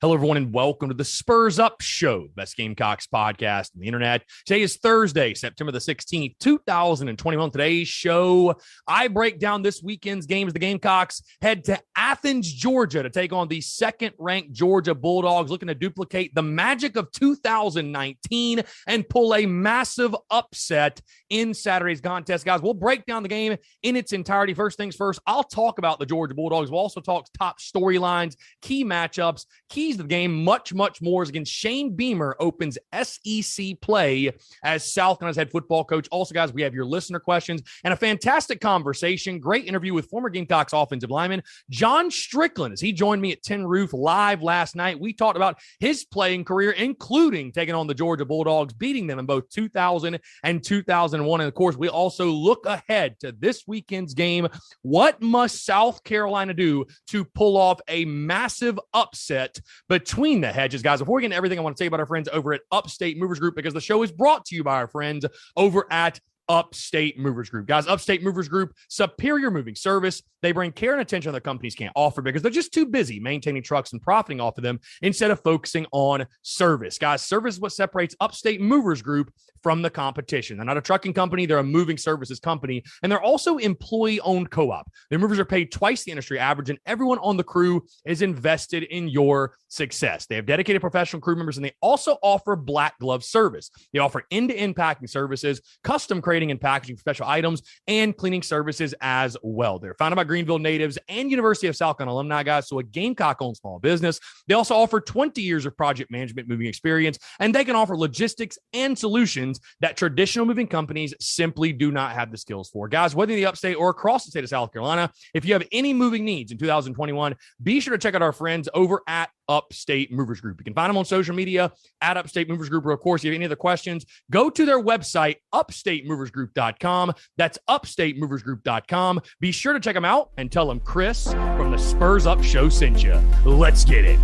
Hello, everyone, and welcome to the Spurs Up Show, the best Gamecocks podcast on the internet. Today is Thursday, September the 16th, 2021. Today's show, I break down this weekend's games. The Gamecocks head to Athens, Georgia to take on the second-ranked Georgia Bulldogs, looking to duplicate the magic of 2019 and pull a massive upset in Saturday's contest. Guys, we'll break down the game in its entirety. First things first, I'll talk about the Georgia Bulldogs. We'll also talk top storylines, key matchups, keys to the game, much more. As again, Shane Beamer opens SEC play as South Carolina's head football coach. Also, guys, we have your listener questions and a fantastic conversation. Great interview with former Gamecocks offensive lineman John Strickland as he joined me at Tin Roof live last night. We talked about his playing career, including taking on the Georgia Bulldogs, beating them in both 2000 and 2001. And of course, we also look ahead to this weekend's game. What must South Carolina do to pull off a massive upset between the hedges? Guys, before we get into everything, I want to tell you about our friends over at Upstate Movers Group, because the show is brought to you by our friends over at Upstate Movers Group. Guys, Upstate Movers Group, superior moving service. They bring care and attention other companies can't offer because they're just too busy maintaining trucks and profiting off of them instead of focusing on service. Guys, service is what separates Upstate Movers Group from the competition. They're not a trucking company. They're a moving services company, and they're also employee-owned co-op. Their movers are paid twice the industry average, and everyone on the crew is invested in your success. They have dedicated professional crew members, and they also offer black glove service. They offer end-to-end packing services, custom crating and packaging for special items, and cleaning services as well. They're founded by Greenville natives and University of South Carolina alumni, guys, so a Gamecock-owned small business. They also offer 20 years of project management moving experience, and they can offer logistics and solutions that traditional moving companies simply do not have the skills for. Guys, whether in the upstate or across the state of South Carolina, if you have any moving needs in 2021, be sure to check out our friends over at Upstate Movers Group. You can find them on social media at Upstate Movers Group, or of course, if you have any other questions, go to their website, upstatemoversgroup.com. That's upstatemoversgroup.com. Be sure to check them out and tell them Chris from the Spurs Up Show sent you. Let's get it.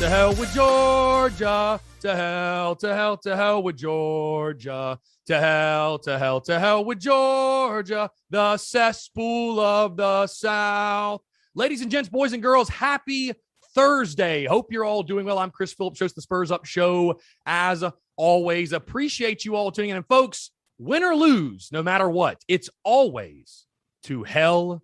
To hell with Georgia, to hell with Georgia, to hell with Georgia, the cesspool of the South. Ladies and gents, boys and girls, happy Thursday. Hope you're all doing well. I'm Chris Phillips, host of the Spurs Up Show. As always, appreciate you all tuning in. And folks, win or lose, no matter what, it's always to hell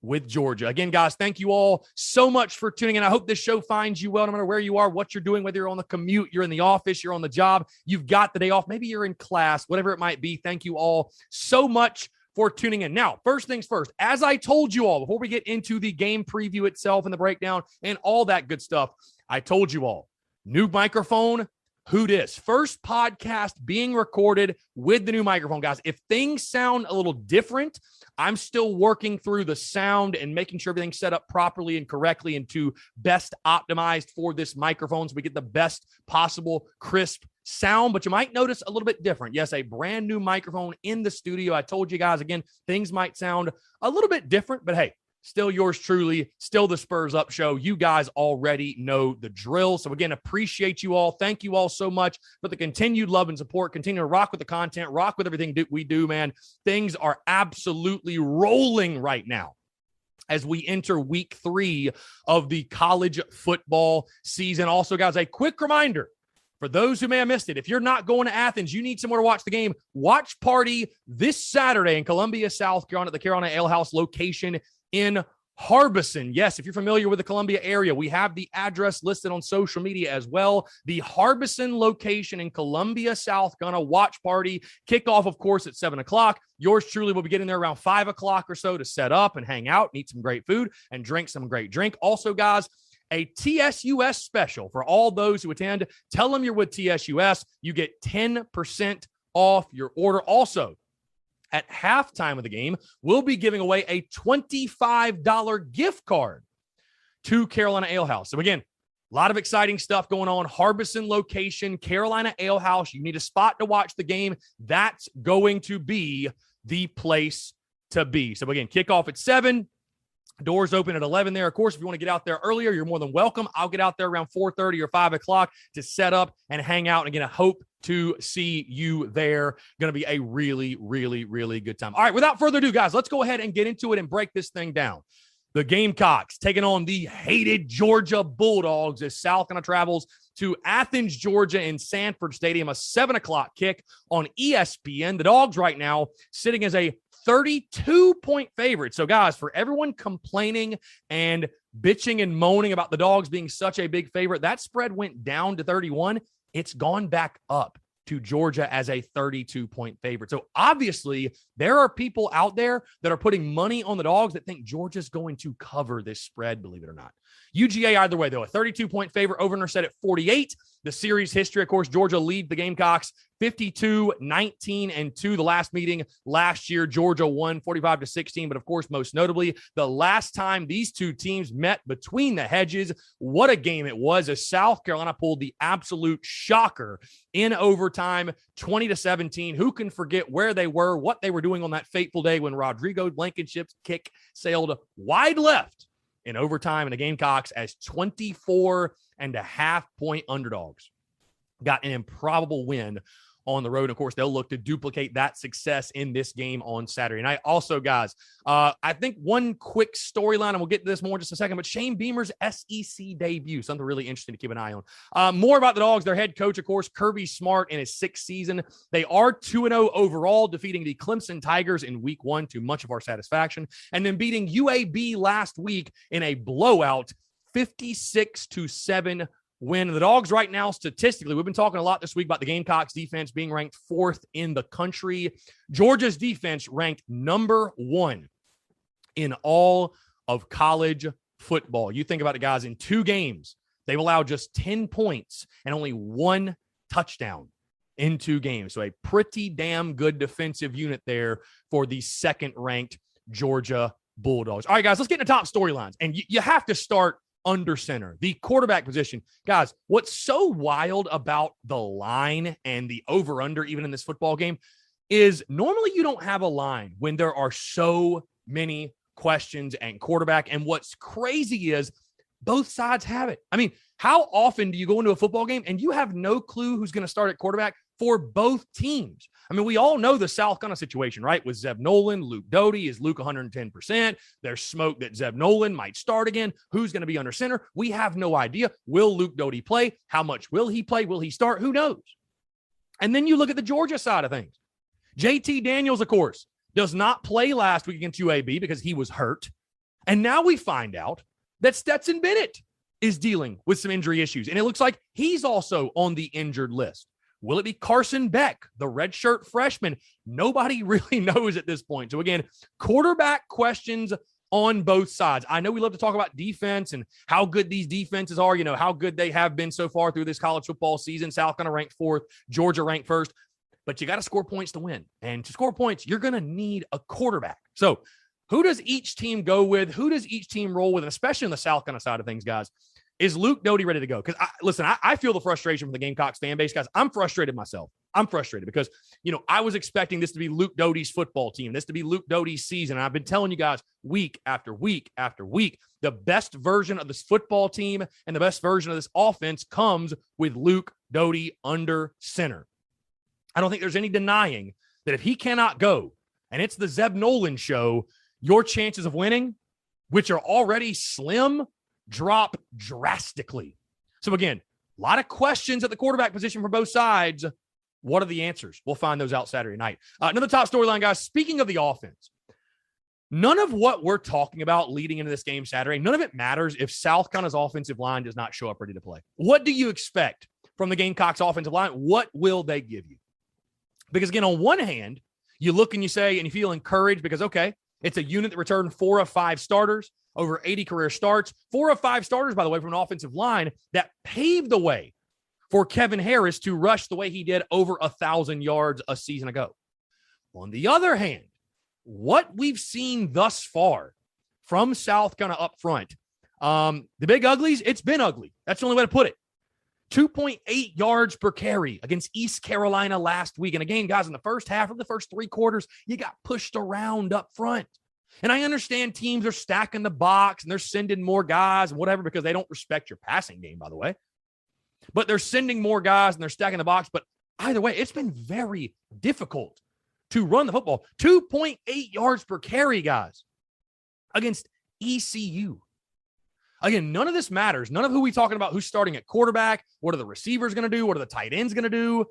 with Georgia. Again, guys, thank you all so much for tuning in. I hope this show finds you well, no matter where you are, what you're doing, whether you're on the commute, you're in the office, you're on the job, you've got the day off, maybe you're in class, whatever it might be. Thank you all so much for tuning in. Now, first things first, as I told you all, before we get into the game preview itself and the breakdown and all that good stuff, I told you all, new microphone, who dis? First podcast being recorded with the new microphone, guys. If things sound a little different, I'm still working through the sound and making sure everything's set up properly and correctly and to best optimized for this microphone so we get the best possible crisp sound. But you might notice a little bit different. Yes, a brand new microphone in the studio. I told you guys, again, things might sound a little bit different, but hey, still yours truly, still the Spurs Up Show. You guys already know the drill. So again, appreciate you all. Thank you all so much for the continued love and support. Continue to rock with the content, rock with everything we do, man. Things are absolutely rolling right now as we enter week 3 of the college football season. Also, guys, a quick reminder for those who may have missed it, if you're not going to Athens, you need somewhere to watch the game. Watch party this Saturday in Columbia, South Carolina, at the Carolina Ale House location in Harbison. Yes, if you're familiar with the Columbia area, we have the address listed on social media as well. The Harbison location in Columbia, South Carolina. Watch party. Kickoff, of course, at 7 o'clock. Yours truly will be getting there around 5 o'clock or so to set up and hang out and eat some great food and drink some great drink. Also, guys, a TSUS special for all those who attend. Tell them you're with TSUS. You get 10% off your order. Also, at halftime of the game, we'll be giving away a $25 gift card to Carolina Ale House. So again, a lot of exciting stuff going on. Harbison location, Carolina Ale House. You need a spot to watch the game. That's going to be the place to be. So again, kickoff at 7. Doors open at 11 there. Of course, if you want to get out there earlier, you're more than welcome. I'll get out there around 4:30 or 5 o'clock to set up and hang out. And again, I hope to see you there. Going to be a really, really, really good time. All right, without further ado, guys, let's go ahead and get into it and break this thing down. The Gamecocks taking on the hated Georgia Bulldogs as South Carolina travels to Athens, Georgia in Sanford Stadium, a 7 o'clock kick on ESPN. The Dogs right now sitting as a 32-point favorite. So, guys, for everyone complaining and bitching and moaning about the Dogs being such a big favorite, that spread went down to 31. It's gone back up to Georgia as a 32-point favorite. So obviously there are people out there that are putting money on the Dogs that think Georgia's going to cover this spread, believe it or not. UGA either way, though, a 32-point favorite, over-under set at 48. The series history, of course, Georgia lead the Gamecocks 52-19-2. The last meeting last year, Georgia won 45-16. But, of course, most notably, the last time these two teams met between the hedges, what a game it was as South Carolina pulled the absolute shocker in overtime, 20-17. Who can forget where they were, what they were doing on that fateful day when Rodrigo Blankenship's kick sailed wide left in overtime, and the Gamecocks as 24.5-point underdogs got an improbable win on the road. And of course, they'll look to duplicate that success in this game on Saturday night. Also, guys, I think one quick storyline, and we'll get to this more in just a second, but Shane Beamer's SEC debut, something really interesting to keep an eye on. More about the Dogs, their head coach, of course, Kirby Smart in his 6th season. They are 2-0 overall, defeating the Clemson Tigers in week 1 to much of our satisfaction, and then beating UAB last week in a blowout, 56-7 win. The Dogs right now, statistically, we've been talking a lot this week about the Gamecocks defense being ranked 4th in the country. Georgia's defense ranked number 1 in all of college football. You think about it, guys, in 2 games, they've allowed just 10 points and only 1 touchdown in 2 games. So a pretty damn good defensive unit there for the 2nd-ranked Georgia Bulldogs. All right, guys, let's get into top storylines. And you have to start under center, the quarterback position. Guys, what's so wild about the line and the over-under, even in this football game, is normally you don't have a line when there are so many questions and quarterback. And what's crazy is both sides have it. I mean, how often do you go into a football game and you have no clue who's going to start at quarterback for both teams? I mean, we all know the South Carolina situation, right? With Zeb Nolan, Luke Doty. Is Luke 110%? There's smoke that Zeb Nolan might start again. Who's going to be under center? We have no idea. Will Luke Doty play? How much will he play? Will he start? Who knows? And then you look at the Georgia side of things. JT Daniels, of course, does not play last week against UAB because he was hurt. And now we find out that Stetson Bennett is dealing with some injury issues. And it looks like he's also on the injured list. Will it be Carson Beck, the redshirt freshman? Nobody really knows at this point. So again, quarterback questions on both sides. I know we love to talk about defense and how good these defenses are, you know, how good they have been so far through this college football season. South Carolina ranked 4th, Georgia ranked 1st, but you got to score points to win. And to score points, you're going to need a quarterback. So who does each team go with? Who does each team roll with? And especially on the South Carolina side of things, guys, is Luke Doty ready to go? Because, I feel the frustration from the Gamecocks fan base. Guys, I'm frustrated myself. I'm frustrated because, you know, I was expecting this to be Luke Doty's football team, this to be Luke Doty's season. And I've been telling you guys week after week after week, the best version of this football team and the best version of this offense comes with Luke Doty under center. I don't think there's any denying that if he cannot go and it's the Zeb Nolan show, your chances of winning, which are already slim, drop drastically. So again, a lot of questions at the quarterback position for both sides. What are the answers? We'll find those out Saturday night. Another top storyline, guys, speaking of the offense, none of what we're talking about leading into this game Saturday, none of it matters if South Carolina's offensive line does not show up ready to play. What do you expect from the Gamecocks offensive line? What will they give you? Because again, on one hand, you look and you say, and you feel encouraged because, okay, it's a unit that returned 4 of 5 starters. over 80 career starts. 4 of 5 starters, by the way, from an offensive line that paved the way for Kevin Harris to rush the way he did over 1,000 yards a season ago. On the other hand, what we've seen thus far from South kind of up front, the big uglies, it's been ugly. That's the only way to put it. 2.8 yards per carry against East Carolina last week. And again, guys, in the first half of the first 3 quarters, you got pushed around up front. And I understand teams are stacking the box and they're sending more guys and whatever because they don't respect your passing game, by the way. But they're sending more guys and they're stacking the box. But either way, it's been very difficult to run the football. 2.8 yards per carry, guys, against ECU. Again, none of this matters. None of who we talking about, who's starting at quarterback, what are the receivers going to do, what are the tight ends going to do,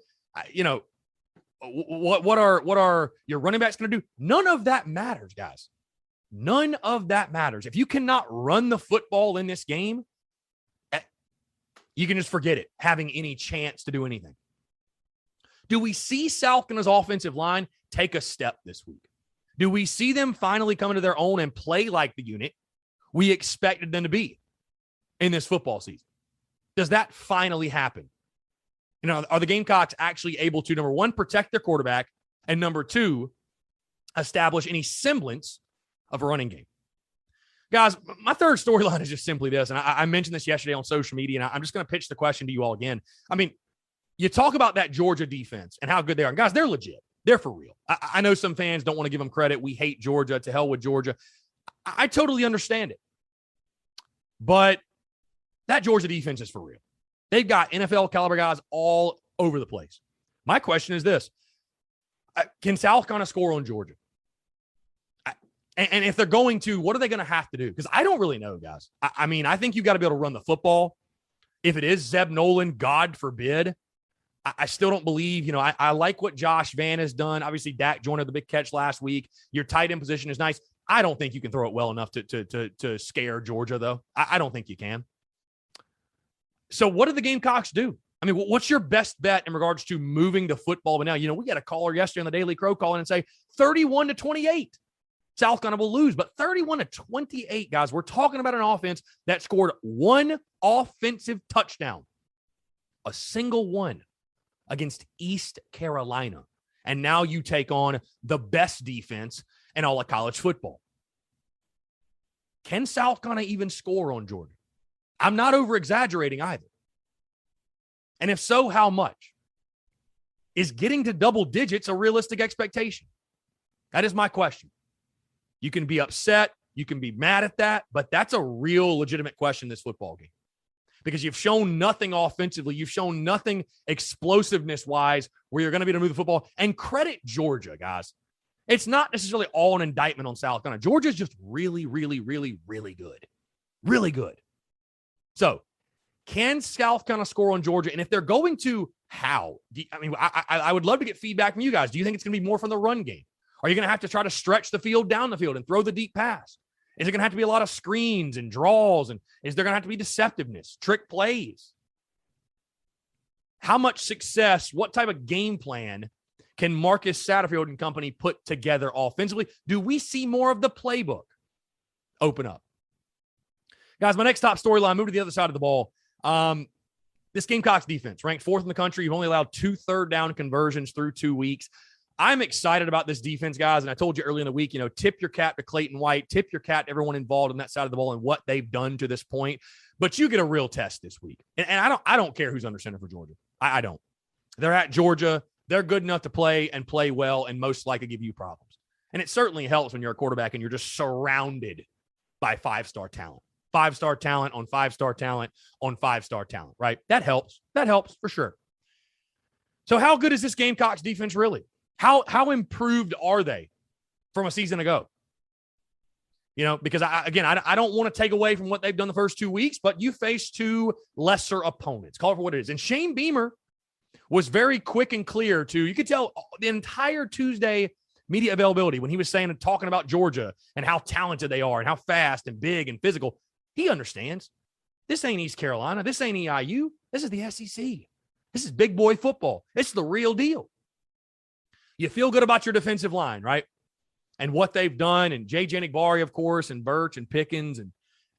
what are your running backs going to do? None of that matters, guys. None of that matters. If you cannot run the football in this game, you can just forget it, having any chance to do anything. Do we see South Carolina's offensive line take a step this week? Do we see them finally come into their own and play like the unit we expected them to be in this football season? Does that finally happen? Are the Gamecocks actually able to, number one, protect their quarterback, and number two, establish any semblance of a running game? Guys, my third storyline is just simply this, and I mentioned this yesterday on social media, and I'm just going to pitch the question to you all again. I mean, you talk about that Georgia defense and how good they are. And guys, they're legit. They're for real. I know some fans don't want to give them credit. We hate Georgia. To hell with Georgia. I totally understand it. But that Georgia defense is for real. They've got NFL caliber guys all over the place. My question is this. Can South Carolina score on Georgia? And if they're going to, what are they going to have to do? Because I don't really know, guys. I mean, I think you've got to be able to run the football. If it is Zeb Nolan, God forbid, I still don't believe, I like what Josh Vann has done. Obviously, Dak joined the big catch last week. Your tight end position is nice. I don't think you can throw it well enough to scare Georgia, though. I don't think you can. So what do the Gamecocks do? I mean, what's your best bet in regards to moving the football? But now, we got a caller yesterday on the Daily Crow calling and say 31-28. South Carolina will lose, but 31-28, guys. We're talking about an offense that scored 1 offensive touchdown, a single one against East Carolina. And now you take on the best defense in all of college football. Can South Carolina even score on Georgia? I'm not over-exaggerating either. And if so, how much? Is getting to double digits a realistic expectation? That is my question. You can be upset. You can be mad at that, but that's a real legitimate question in this football game. Because you've shown nothing offensively. You've shown nothing explosiveness-wise where you're going to be able to move the football. And credit Georgia, guys. It's not necessarily all an indictment on South Carolina. Georgia's just really, really, really, really good. Really good. So, can South Carolina score on Georgia? And if they're going to, how? I would love to get feedback from you guys. Do you think it's going to be more from the run game? Are you going to have to try to stretch the field down the field and throw the deep pass? Is it going to have to be a lot of screens and draws? And is there going to have to be deceptiveness, trick plays? How much success, what type of game plan can Marcus Satterfield and company put together offensively? Do we see more of the playbook open up? Guys, my next top storyline, move to the other side of the ball. This Gamecocks defense, ranked 4th in the country. You've only allowed 2 third down conversions through 2 weeks. I'm excited about this defense, guys, and I told you earlier in the week, tip your cap to Clayton White, tip your cap to everyone involved in that side of the ball and what they've done to this point. But you get a real test this week. And I don't care who's under center for Georgia. I don't. They're at Georgia. They're good enough to play and play well and most likely give you problems. And it certainly helps when you're a quarterback and you're just surrounded by 5-star talent. 5-star talent on 5-star talent on 5-star talent, right? That helps. That helps for sure. So how good is this Gamecocks defense really? How improved are they from a season ago? Because I don't want to take away from what they've done the first 2 weeks, but you face 2 lesser opponents. Call it for what it is. And Shane Beamer was very quick and clear you could tell the entire Tuesday media availability when he was saying and talking about Georgia and how talented they are and how fast and big and physical. He understands. This ain't East Carolina. This ain't EIU. This is the SEC. This is big boy football. It's the real deal. You feel good about your defensive line, right? and what they've done, and J.J. Nigbari, of course, and Birch and Pickens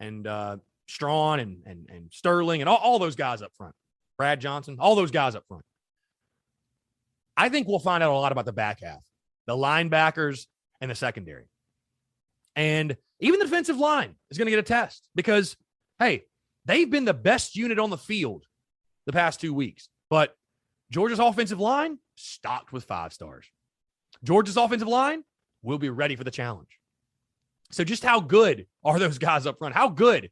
and Strawn and Sterling and all those guys up front, Brad Johnson, all those guys up front. I think we'll find out a lot about the back half, the linebackers and the secondary. And even the defensive line is going to get a test because, hey, they've been the best unit on the field the past 2 weeks. But Georgia's offensive line, stocked with 5 stars. Georgia's offensive line will be ready for the challenge. So just how good are those guys up front? How good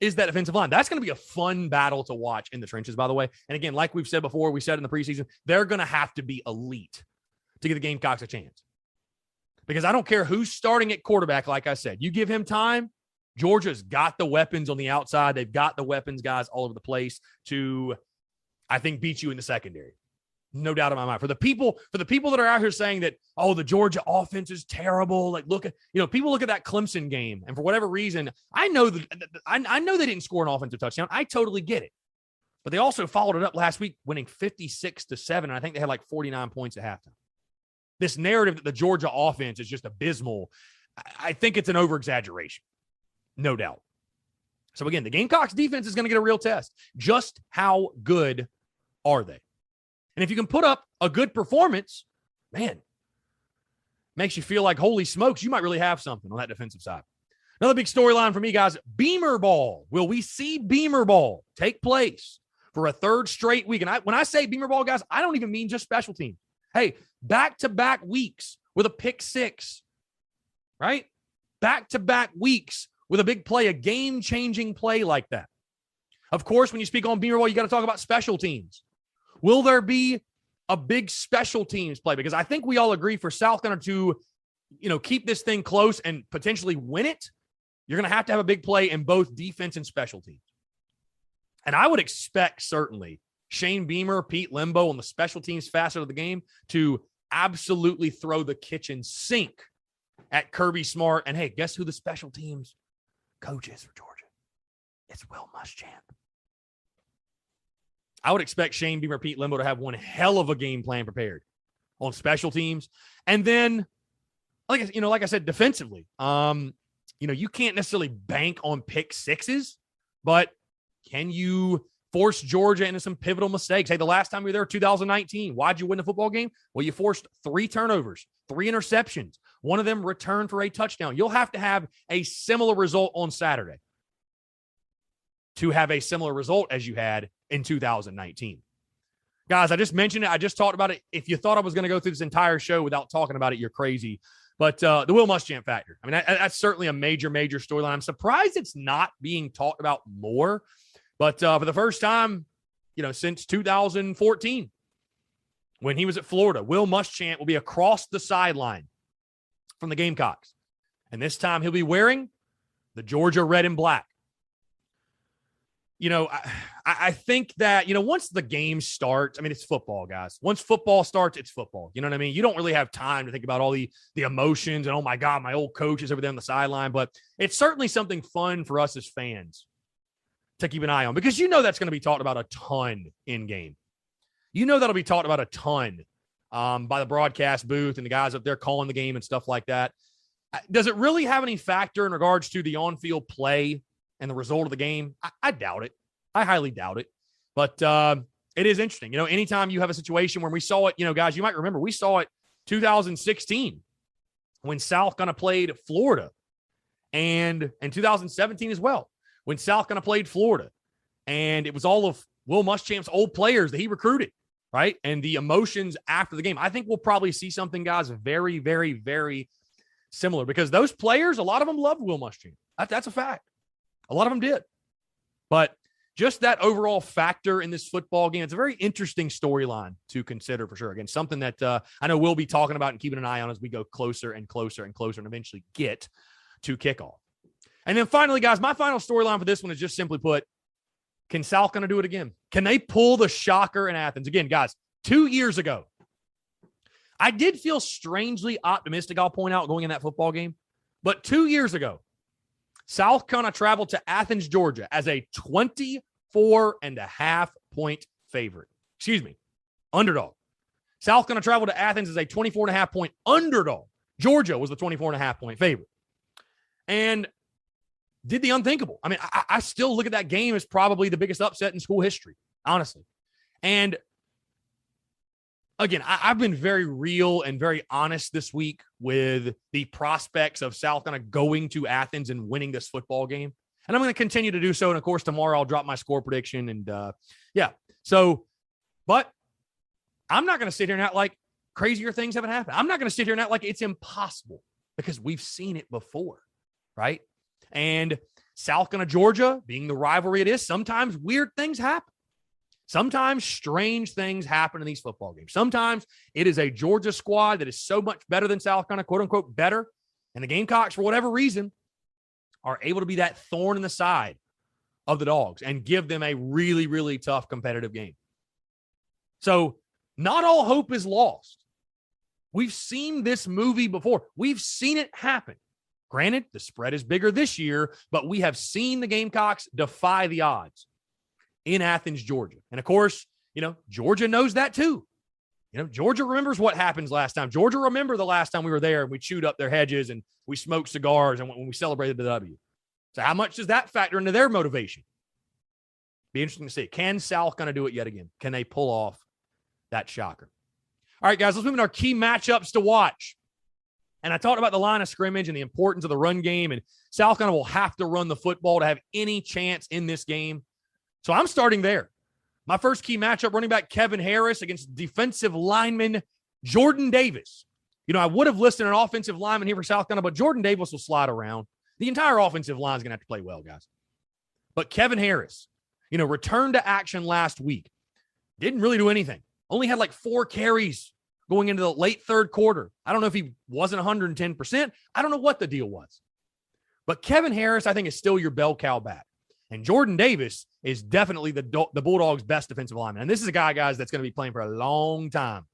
is that defensive line? That's going to be a fun battle to watch in the trenches, by the way. And again, like we've said before, we said in the preseason, they're going to have to be elite to give the Gamecocks a chance. Because I don't care who's starting at quarterback, like I said. You give him time, Georgia's got the weapons on the outside. They've got the weapons guys all over the place to, I think, beat you in the secondary. No doubt in my mind. For the people that are out here saying that, oh, the Georgia offense is terrible. Like, look at, people look at that Clemson game, and for whatever reason, I know they didn't score an offensive touchdown. I totally get it. But they also followed it up last week, winning 56-7, and I think they had like 49 points at halftime. This narrative that the Georgia offense is just abysmal, I think it's an over-exaggeration. No doubt. So again, the Gamecocks defense is going to get a real test. Just how good are they? And if you can put up a good performance, man, makes you feel like, holy smokes, you might really have something on that defensive side. Another big storyline for me, guys, Beamer Ball. Will we see Beamer Ball take place for a third straight week? And when I say Beamer Ball, guys, I don't even mean just special teams. Hey, back-to-back weeks with a pick six, right? Back-to-back weeks with a big play, a game-changing play like that. Of course, when you speak on Beamer Ball, you got to talk about special teams. Will there be a big special teams play? Because I think we all agree for South Carolina to, keep this thing close and potentially win it, you're going to have a big play in both defense and special teams. And I would expect, certainly, Shane Beamer, Pete Limbo on the special teams facet of the game to absolutely throw the kitchen sink at Kirby Smart. And, hey, guess who the special teams coach is for Georgia? It's Will Muschamp. I would expect Shane Beamer, Pete Limbo to have one hell of a game plan prepared on special teams. And then, like I said, defensively, you can't necessarily bank on pick sixes, but can you force Georgia into some pivotal mistakes? Hey, the last time you were there, 2019, why'd you win the football game? Well, you forced 3 turnovers, 3 interceptions. One of them returned for a touchdown. You'll have to have a similar result on Saturday to have a similar result as you had in 2019. Guys, I just mentioned it. I just talked about it. If you thought I was going to go through this entire show without talking about it, you're crazy. But the Will Muschamp factor, I mean, that's certainly a major, major storyline. I'm surprised it's not being talked about more. But for the first time, since 2014, when he was at Florida, Will Muschamp will be across the sideline from the Gamecocks. And this time he'll be wearing the Georgia red and black. I think that, once the game starts, I mean, it's football, guys. Once football starts, it's football. You know what I mean? You don't really have time to think about all the emotions and, oh, my God, my old coach is over there on the sideline. But it's certainly something fun for us as fans to keep an eye on because that's going to be talked about a ton in game. That'll be talked about a ton by the broadcast booth and the guys up there calling the game and stuff like that. Does it really have any factor in regards to the on-field play and the result of the game? I doubt it. I highly doubt it. But it is interesting. Anytime you have a situation where we saw it, guys, you might remember we saw it 2016 when South Carolina played Florida, and in 2017 as well when South Carolina played Florida. And it was all of Will Muschamp's old players that he recruited, right? And the emotions after the game. I think we'll probably see something, guys, very, very, very similar because those players, a lot of them loved Will Muschamp. That's a fact. A lot of them did. But just that overall factor in this football game, it's a very interesting storyline to consider for sure. Again, something that I know we'll be talking about and keeping an eye on as we go closer and closer and closer and eventually get to kickoff. And then finally, guys, my final storyline for this one is just simply put, can South going to do it again? Can they pull the shocker in Athens? Again, guys, 2 years ago, I did feel strangely optimistic, I'll point out, going in that football game. But 2 years ago, South Carolina traveled to Athens, Georgia as a 24.5-point favorite. Underdog. South Carolina traveled to Athens as a 24.5-point underdog Georgia was the 24.5-point favorite and did the unthinkable. I mean, I still look at that game as probably the biggest upset in school history, honestly. And again, I've been very real and very honest this week with the prospects of South Carolina going to Athens and winning this football game. And I'm going to continue to do so. And of course, tomorrow I'll drop my score prediction. And but I'm not going to sit here and act like crazier things haven't happened. I'm not going to sit here and act like it's impossible because we've seen it before, right? And South Carolina, Georgia, being the rivalry it is, sometimes weird things happen. Sometimes strange things happen in these football games. Sometimes it is a Georgia squad that is so much better than South Carolina, quote unquote, better. And the Gamecocks, for whatever reason, are able to be that thorn in the side of the Dogs and give them a really, really tough competitive game. So not all hope is lost. We've seen this movie before. We've seen it happen. Granted, the spread is bigger this year, but we have seen the Gamecocks defy the odds in Athens, Georgia. And of course, Georgia knows that too. Georgia remembers what happens last time. Georgia remember the last time we were there and we chewed up their hedges and we smoked cigars and when we celebrated the W. So how much does that factor into their motivation? Be interesting to see. Can South going to do it yet again? Can they pull off that shocker? All right, guys, let's move into our key matchups to watch. And I talked about the line of scrimmage and the importance of the run game, and South Carolina will have to run the football to have any chance in this game. So I'm starting there. My first key matchup, running back Kevin Harris against defensive lineman Jordan Davis. I would have listed an offensive lineman here for South Carolina, but Jordan Davis will slide around. The entire offensive line is going to have to play well, guys. But Kevin Harris, returned to action last week. Didn't really do anything. Only had like 4 carries going into the late third quarter. I don't know if he wasn't 110%. I don't know what the deal was. But Kevin Harris, I think, is still your bell cow back. And Jordan Davis is definitely the Bulldogs' best defensive lineman. And this is a guy, guys, that's going to be playing for a long time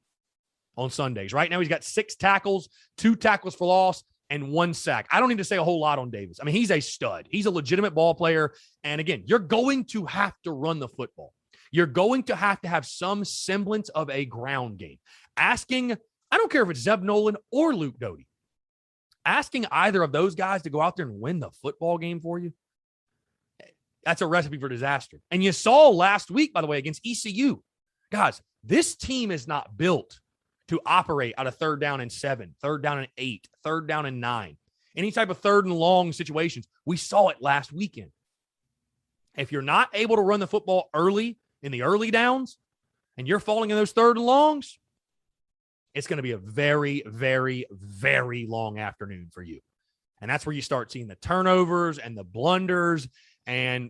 on Sundays. Right now, he's got 6 tackles, 2 tackles for loss, and 1 sack. I don't need to say a whole lot on Davis. I mean, he's a stud. He's a legitimate ball player. And again, you're going to have to run the football. You're going to have some semblance of a ground game. I don't care if it's Zeb Nolan or Luke Doty, asking either of those guys to go out there and win the football game for you, that's a recipe for disaster. And you saw last week, by the way, against ECU. Guys, this team is not built to operate out of 3rd down and 7, 3rd down and 8, 3rd down and 9. Any type of 3rd and long situations. We saw it last weekend. If you're not able to run the football early in the early downs and you're falling in those 3rd and longs, it's going to be a very, very, very long afternoon for you. And that's where you start seeing the turnovers and the blunders. And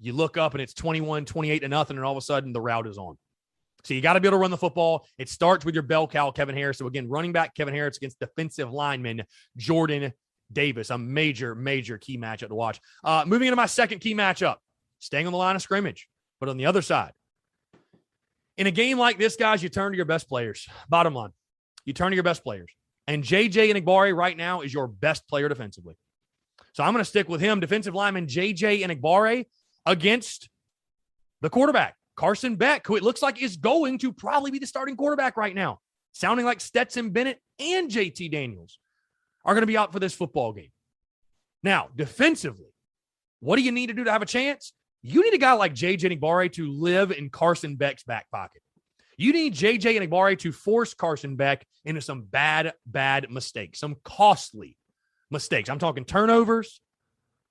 you look up and it's 21-28-0, and all of a sudden the route is on. So you got to be able to run the football. It starts with your bell cow, Kevin Harris. So again, running back Kevin Harris against defensive lineman Jordan Davis. A major, major key matchup to watch. Moving into my second key matchup, staying on the line of scrimmage, but on the other side. In a game like this, guys, you turn to your best players. Bottom line, you turn to your best players. And J.J. Enagbare right now is your best player defensively. So I'm going to stick with him, defensive lineman J.J. Enagbare against the quarterback, Carson Beck, who it looks like is going to probably be the starting quarterback right now, sounding like Stetson Bennett and J.T. Daniels are going to be out for this football game. Now, defensively, what do you need to do to have a chance? You need a guy like J.J. Enagbare to live in Carson Beck's back pocket. You need J.J. Enagbare to force Carson Beck into some bad mistakes, some costly mistakes. I'm talking turnovers.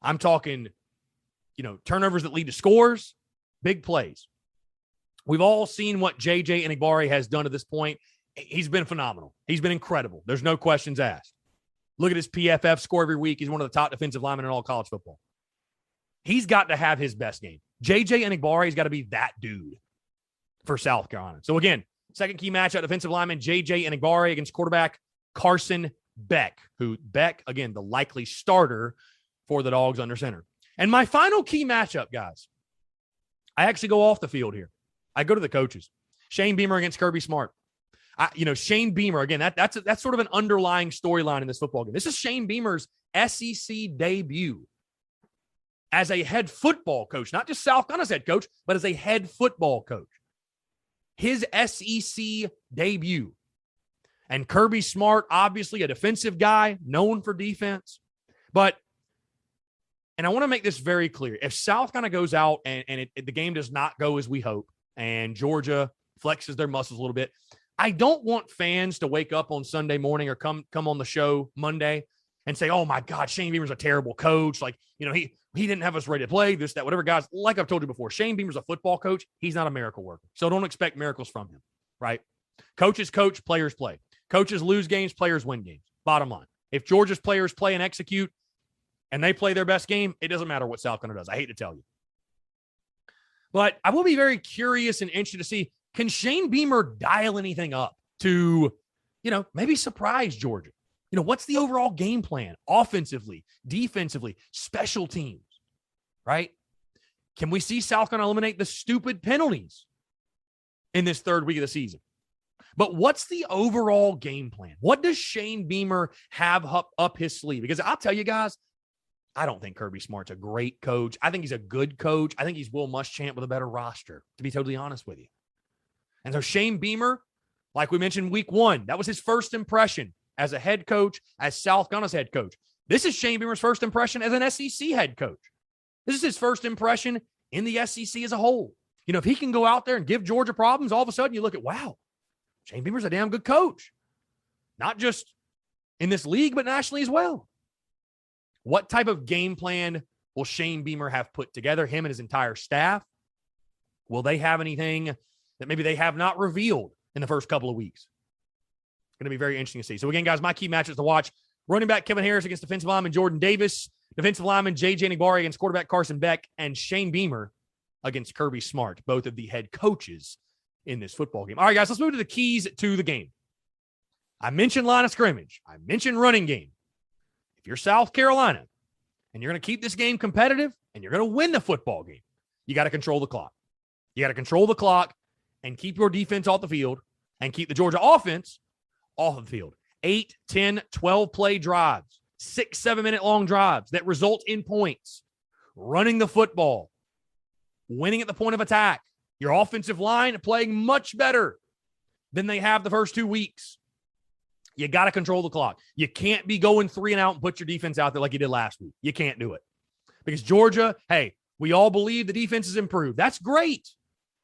I'm talking, turnovers that lead to scores, big plays. We've all seen what J.J. Enagbare has done to this point. He's been phenomenal. He's been incredible. There's no questions asked. Look at his PFF score every week. He's one of the top defensive linemen in all college football. He's got to have his best game. J.J. Enagbare has got to be that dude for South Carolina. So again, second key matchup, defensive lineman J.J. Enagbare against quarterback Carson Beck, who Beck, again, the likely starter for the Dogs under center. And my final key matchup, guys, I actually go off the field here. I go to the coaches. Shane Beamer against Kirby Smart. Shane Beamer, again, that's sort of an underlying storyline in this football game. This is Shane Beamer's SEC debut as a head football coach, not just South Carolina's head coach, but as a head football coach. His SEC debut. And Kirby Smart, obviously a defensive guy, known for defense. But, and I want to make this very clear, if South kind of goes out and the game does not go as we hope, and Georgia flexes their muscles a little bit, I don't want fans to wake up on Sunday morning or come on the show Monday and say, oh my God, Shane Beamer's a terrible coach. Like, he didn't have us ready to play, this, that, whatever. Guys, like I've told you before, Shane Beamer's a football coach. He's not a miracle worker. So don't expect miracles from him, right? Coaches coach, players play. Coaches lose games, players win games. Bottom line. If Georgia's players play and execute and they play their best game, it doesn't matter what South Carolina does. I hate to tell you. But I will be very curious and interested to see, can Shane Beamer dial anything up to, maybe surprise Georgia? What's the overall game plan offensively, defensively, special teams, right? Can we see South Carolina eliminate the stupid penalties in this third week of the season? But what's the overall game plan? What does Shane Beamer have up his sleeve? Because I'll tell you guys, I don't think Kirby Smart's a great coach. I think he's a good coach. I think he's Will Muschamp with a better roster, to be totally honest with you. And so Shane Beamer, like we mentioned week 1, that was his first impression as a head coach, as South Carolina's head coach. This is Shane Beamer's first impression as an SEC head coach. This is his first impression in the SEC as a whole. If he can go out there and give Georgia problems, all of a sudden you look at, wow, Shane Beamer's a damn good coach. Not just in this league, but nationally as well. What type of game plan will Shane Beamer have put together, him and his entire staff? Will they have anything that maybe they have not revealed in the first couple of weeks? It's going to be very interesting to see. So again, guys, my key matches to watch: running back Kevin Harris against defensive lineman Jordan Davis, defensive lineman J.J. Nigbari against quarterback Carson Beck, and Shane Beamer against Kirby Smart, both of the head coaches in this football game. All right, guys, let's move to the keys to the game. I mentioned line of scrimmage. I mentioned running game. If you're South Carolina and you're going to keep this game competitive and you're going to win the football game, you got to control the clock. You got to control the clock and keep your defense off the field and keep the Georgia offense off of the field. 8, 10, 12 play drives, 6, 7-minute long drives that result in points, running the football, winning at the point of attack. Your offensive line playing much better than they have the first 2 weeks. You got to control the clock. You can't be going 3 and out and put your defense out there like you did last week. You can't do it. Because Georgia, hey, we all believe the defense is improved. That's great.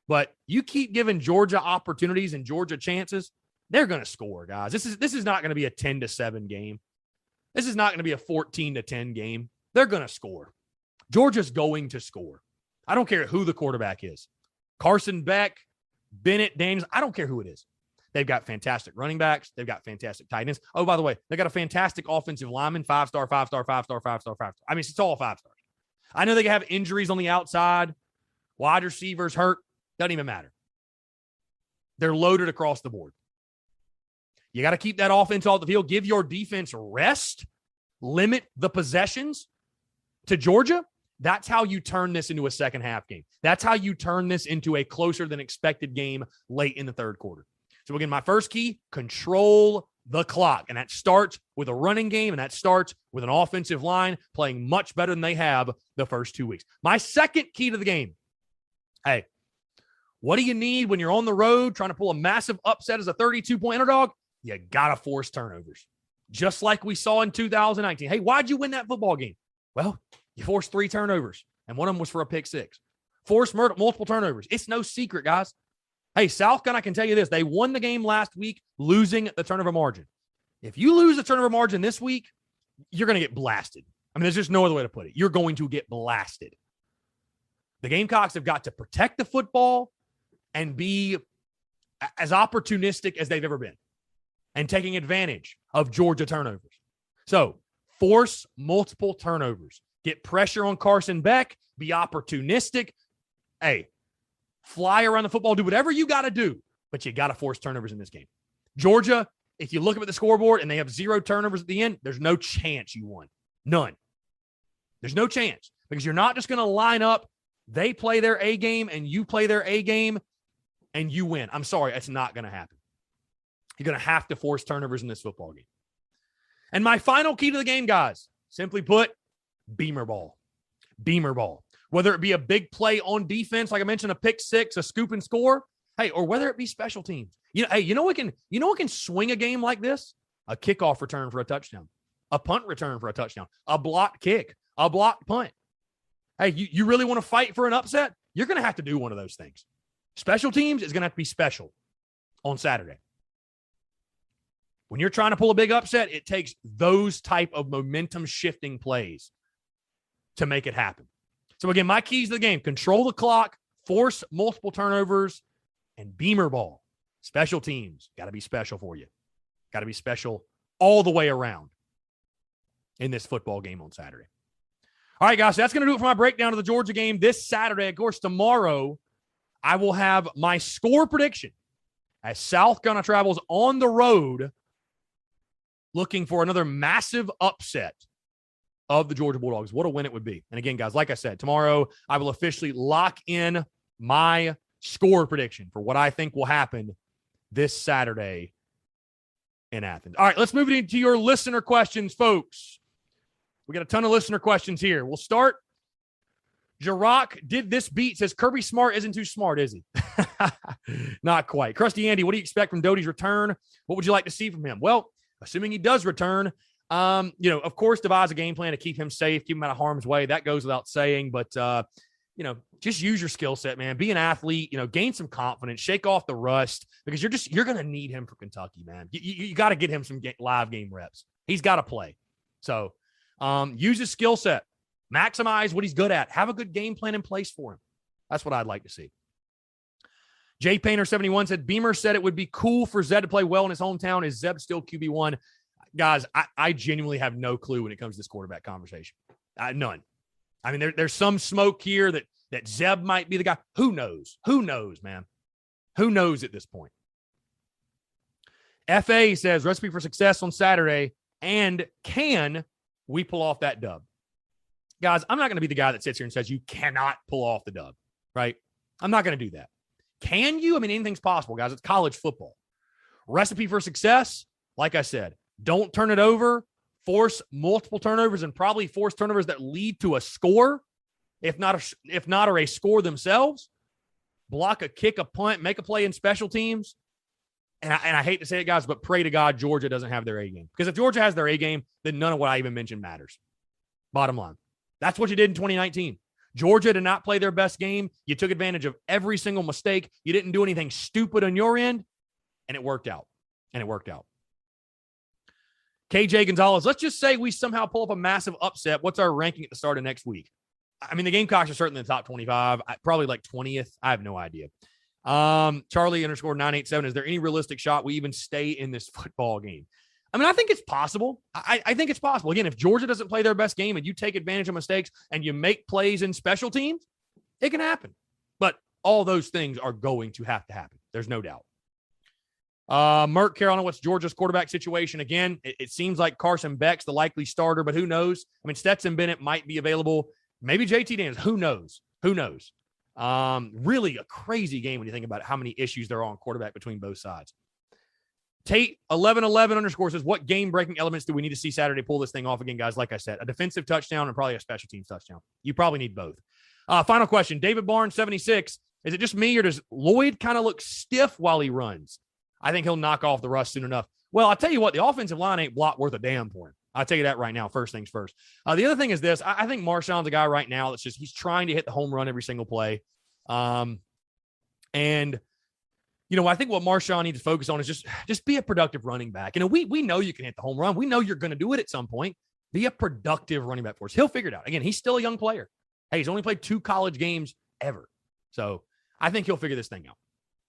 But you keep giving Georgia opportunities and Georgia chances, they're going to score, guys. This is not going to be a 10-7 game. This is not going to be a 14-10 game. They're going to score. Georgia's going to score. I don't care who the quarterback is. Carson Beck, Bennett, Daniels, I don't care who it is. They've got fantastic running backs. They've got fantastic tight ends. Oh, by the way, they got a fantastic offensive lineman, 5-star, 5-star, 5-star, 5-star, 5-star. I mean, it's all 5 stars. I know they have injuries on the outside. Wide receivers hurt. Doesn't even matter. They're loaded across the board. You got to keep that offense off the field. Give your defense rest. Limit the possessions to Georgia. That's how you turn this into a second half game. That's how you turn this into a closer than expected game late in the third quarter. So again, my first key, control the clock. And that starts with a running game, and that starts with an offensive line playing much better than they have the first 2 weeks. My second key to the game, hey, what do you need when you're on the road trying to pull a massive upset as a 32-point underdog? You got to force turnovers. Just like we saw in 2019. Hey, why'd you win that football game? Well, you forced 3 turnovers, and one of them was for a pick 6. Forced multiple turnovers. It's no secret, guys. Hey, South Carolina, I can tell you this. They won the game last week losing the turnover margin. If you lose the turnover margin this week, you're going to get blasted. I mean, there's just no other way to put it. You're going to get blasted. The Gamecocks have got to protect the football and be as opportunistic as they've ever been and taking advantage of Georgia turnovers. So force multiple turnovers. Get pressure on Carson Beck. Be opportunistic. Hey, fly around the football. Do whatever you got to do, but you got to force turnovers in this game. Georgia, if you look up at the scoreboard and they have 0 turnovers at the end, there's no chance you won. None. There's no chance because you're not just going to line up. They play their A game and you play their A game and you win. I'm sorry. It's not going to happen. You're going to have to force turnovers in this football game. And my final key to the game, guys, simply put, Beamer ball. Beamer ball. Whether it be a big play on defense, like I mentioned, a pick 6, a scoop and score, Hey, or whether it be special teams. You know what can swing a game like this? A kickoff return for a touchdown, a punt return for a touchdown, a blocked kick, a blocked punt. Hey, you really want to fight for an upset? You're going to have to do one of those things. Special teams is going to have to be special on Saturday. When you're trying to pull a big upset, it takes those type of momentum shifting plays to make it happen. So again, my keys to the game: control the clock, force multiple turnovers, and beamer ball. Special teams got to be special for you. Got to be special all the way around in this football game on Saturday. All right, guys, so that's going to do it for my breakdown of the Georgia game this Saturday. Of course, tomorrow I will have my score prediction as South Carolina travels on the road looking for another massive upset of the Georgia Bulldogs. What a win it would be. And again, guys, like I said, tomorrow I will officially lock in my score prediction for what I think will happen this Saturday in Athens. All right, let's move into your listener questions, folks. We got a ton of listener questions here. We'll start. Jarock did this beat, says Kirby Smart isn't too smart, is he? Not quite. Krusty Andy, what do you expect from Doty's return? What would you like to see from him? Well, assuming he does return, of course, devise a game plan to keep him safe, keep him out of harm's way. That goes without saying, but, just use your skill set, man. Be an athlete, gain some confidence, shake off the rust, because you're going to need him for Kentucky, man. You got to get him some live game reps. He's got to play. So use his skill set, maximize what he's good at, have a good game plan in place for him. That's what I'd like to see. Jay Painter 71 said, Beamer said it would be cool for Zeb to play well in his hometown. Is Zeb still QB1? Guys, I genuinely have no clue when it comes to this quarterback conversation. None. I mean, there's some smoke here that Zeb might be the guy. Who knows? Who knows, man? Who knows at this point? FA says, recipe for success on Saturday, and can we pull off that dub? Guys, I'm not going to be the guy that sits here and says you cannot pull off the dub, right? I'm not going to do that. Can you? I mean, anything's possible, guys. It's college football. Recipe for success, like I said, don't turn it over, force multiple turnovers, and probably force turnovers that lead to a score, if not a score themselves. Block a kick, a punt, make a play in special teams. And I hate to say it, guys, but pray to God Georgia doesn't have their A game. Because if Georgia has their A game, then none of what I even mentioned matters. Bottom line. That's what you did in 2019. Georgia did not play their best game. You took advantage of every single mistake. You didn't do anything stupid on your end, and it worked out. KJ Gonzalez, let's just say we somehow pull up a massive upset. What's our ranking at the start of next week? I mean, the Gamecocks are certainly in the top 25, probably like 20th. I have no idea. Charlie _987, is there any realistic shot we even stay in this football game? I mean, I think it's possible. I think it's possible. Again, if Georgia doesn't play their best game and you take advantage of mistakes and you make plays in special teams, it can happen. But all those things are going to have to happen. There's no doubt. Merck Carolina, what's Georgia's quarterback situation? Again, it seems like Carson Beck's the likely starter, but who knows? I mean, Stetson Bennett might be available. Maybe JT Daniels. Who knows? Really a crazy game when you think about how many issues there are on quarterback between both sides. Tate 1111 _ says, what game-breaking elements do we need to see Saturday to pull this thing off again, guys? Like I said, a defensive touchdown and probably a special teams touchdown. You probably need both. Final question. David Barnes 76. Is it just me or does Lloyd kind of look stiff while he runs? I think he'll knock off the rust soon enough. Well, I'll tell you what, the offensive line ain't block worth a damn for him. I'll tell you that right now. First things first. The other thing is this. I think Marshawn's a guy right now that's he's trying to hit the home run every single play. I think what Marshawn needs to focus on is just be a productive running back. We know you can hit the home run. We know you're going to do it at some point. Be a productive running back for us. He'll figure it out. Again, he's still a young player. Hey, he's only played 2 college games ever. So I think he'll figure this thing out.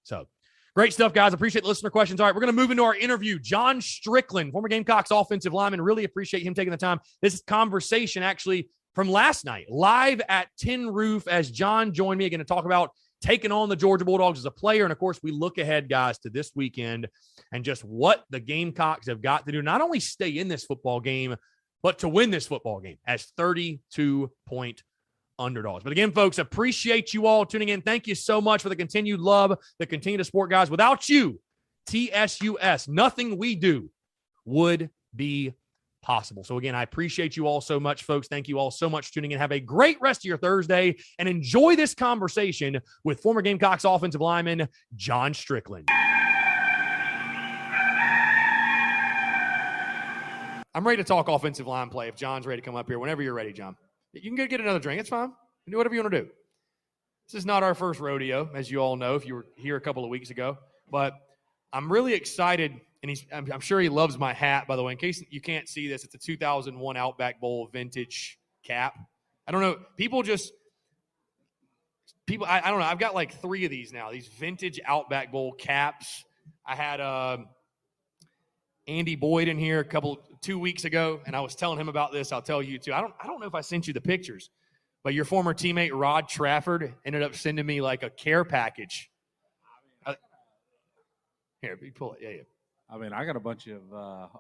So great stuff, guys. Appreciate the listener questions. All right, we're going to move into our interview. John Strickland, former Gamecocks offensive lineman. Really appreciate him taking the time. This conversation actually from last night, live at Tin Roof, as John joined me again to talk about taking on the Georgia Bulldogs as a player. And, of course, we look ahead, guys, to this weekend and just what the Gamecocks have got to do, not only stay in this football game, but to win this football game as 32-point underdogs. But again, folks, appreciate you all tuning in. Thank you so much for the continued love, the continued support, guys. Without you, TSUS, nothing we do would be possible. So again, I appreciate you all so much, folks. Thank you all so much for tuning in. Have a great rest of your Thursday and enjoy this conversation with former Gamecocks offensive lineman John Strickland. I'm ready to talk offensive line play if John's ready to come up here. Whenever you're ready, John. You can get another drink. It's fine. You can do whatever you want to do. This is not our first rodeo, as you all know, if you were here a couple of weeks ago. But I'm really excited, and I'm sure he loves my hat, by the way. In case you can't see this, it's a 2001 Outback Bowl vintage cap. I don't know. I don't know. I've got like 3 of these now, these vintage Outback Bowl caps. I had Andy Boyd in here 2 weeks ago, and I was telling him about this. I'll tell you too. I don't know if I sent you the pictures, but your former teammate Rod Trafford ended up sending me like a care package. Here, you pull it. Yeah. I mean, I got a bunch of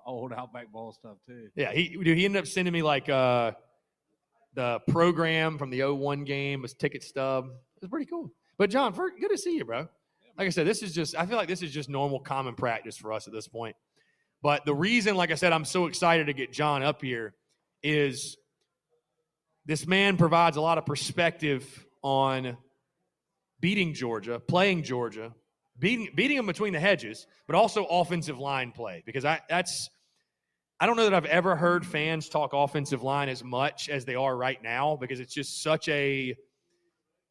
old Outback Bowl stuff too. Yeah, he ended up sending me like the program from the 01 game, his ticket stub. It was pretty cool. But John, good to see you, bro. Like I said, I feel like this is just normal, common practice for us at this point. But the reason, like I said, I'm so excited to get John up here is this man provides a lot of perspective on beating Georgia, playing Georgia, beating them between the hedges, but also offensive line play. Because I don't know that I've ever heard fans talk offensive line as much as they are right now, because it's just such a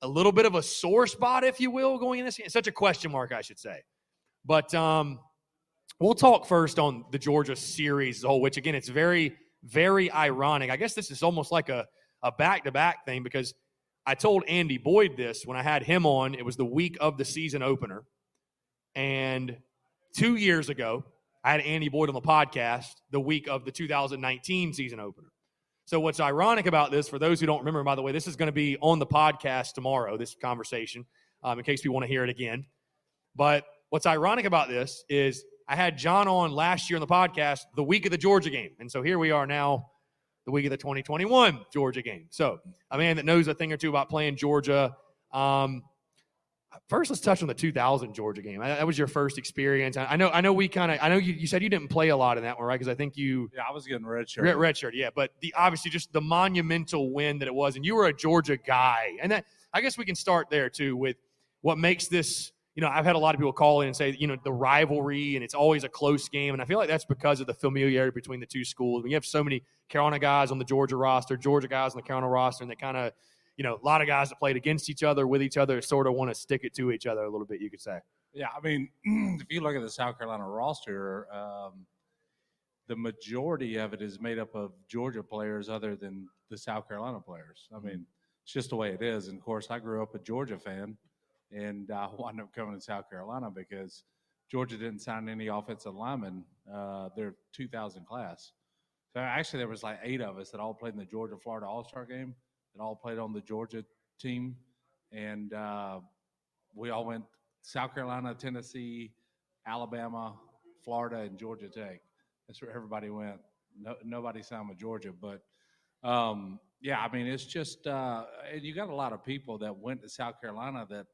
little bit of a sore spot, if you will, going in this game. It's such a question mark, I should say. But we'll talk first on the Georgia series as a whole, which, again, it's very, very ironic. I guess this is almost like a back-to-back thing, because I told Andy Boyd this when I had him on. It was the week of the season opener. And 2 years ago, I had Andy Boyd on the podcast the week of the 2019 season opener. So what's ironic about this, for those who don't remember, by the way, this is going to be on the podcast tomorrow, this conversation, in case you want to hear it again. But what's ironic about this is I had John on last year on the podcast the week of the Georgia game. And so here we are now, the week of the 2021 Georgia game. So a man that knows a thing or two about playing Georgia. First, let's touch on the 2000 Georgia game. That was your first experience. I know you said you didn't play a lot in that one, right? Because I think I was getting redshirt. Redshirt, yeah. But obviously just the monumental win that it was, and you were a Georgia guy. And that, I guess we can start there too with what makes this. I've had a lot of people call in and say, the rivalry, and it's always a close game. And I feel like that's because of the familiarity between the two schools. When you have so many Carolina guys on the Georgia roster, Georgia guys on the Carolina roster, and they kind of, a lot of guys that played against each other, with each other, sort of want to stick it to each other a little bit, you could say. Yeah, I mean, if you look at the South Carolina roster, the majority of it is made up of Georgia players other than the South Carolina players. I mean, it's just the way it is. And, of course, I grew up a Georgia fan. And I wound up coming to South Carolina because Georgia didn't sign any offensive linemen their 2000 class. So actually there was like 8 of us that all played in the Georgia-Florida All-Star game, that all played on the Georgia team. And we all went South Carolina, Tennessee, Alabama, Florida, and Georgia Tech. That's where everybody went. Nobody signed with Georgia. But, yeah, I mean, it's just you got a lot of people that went to South Carolina that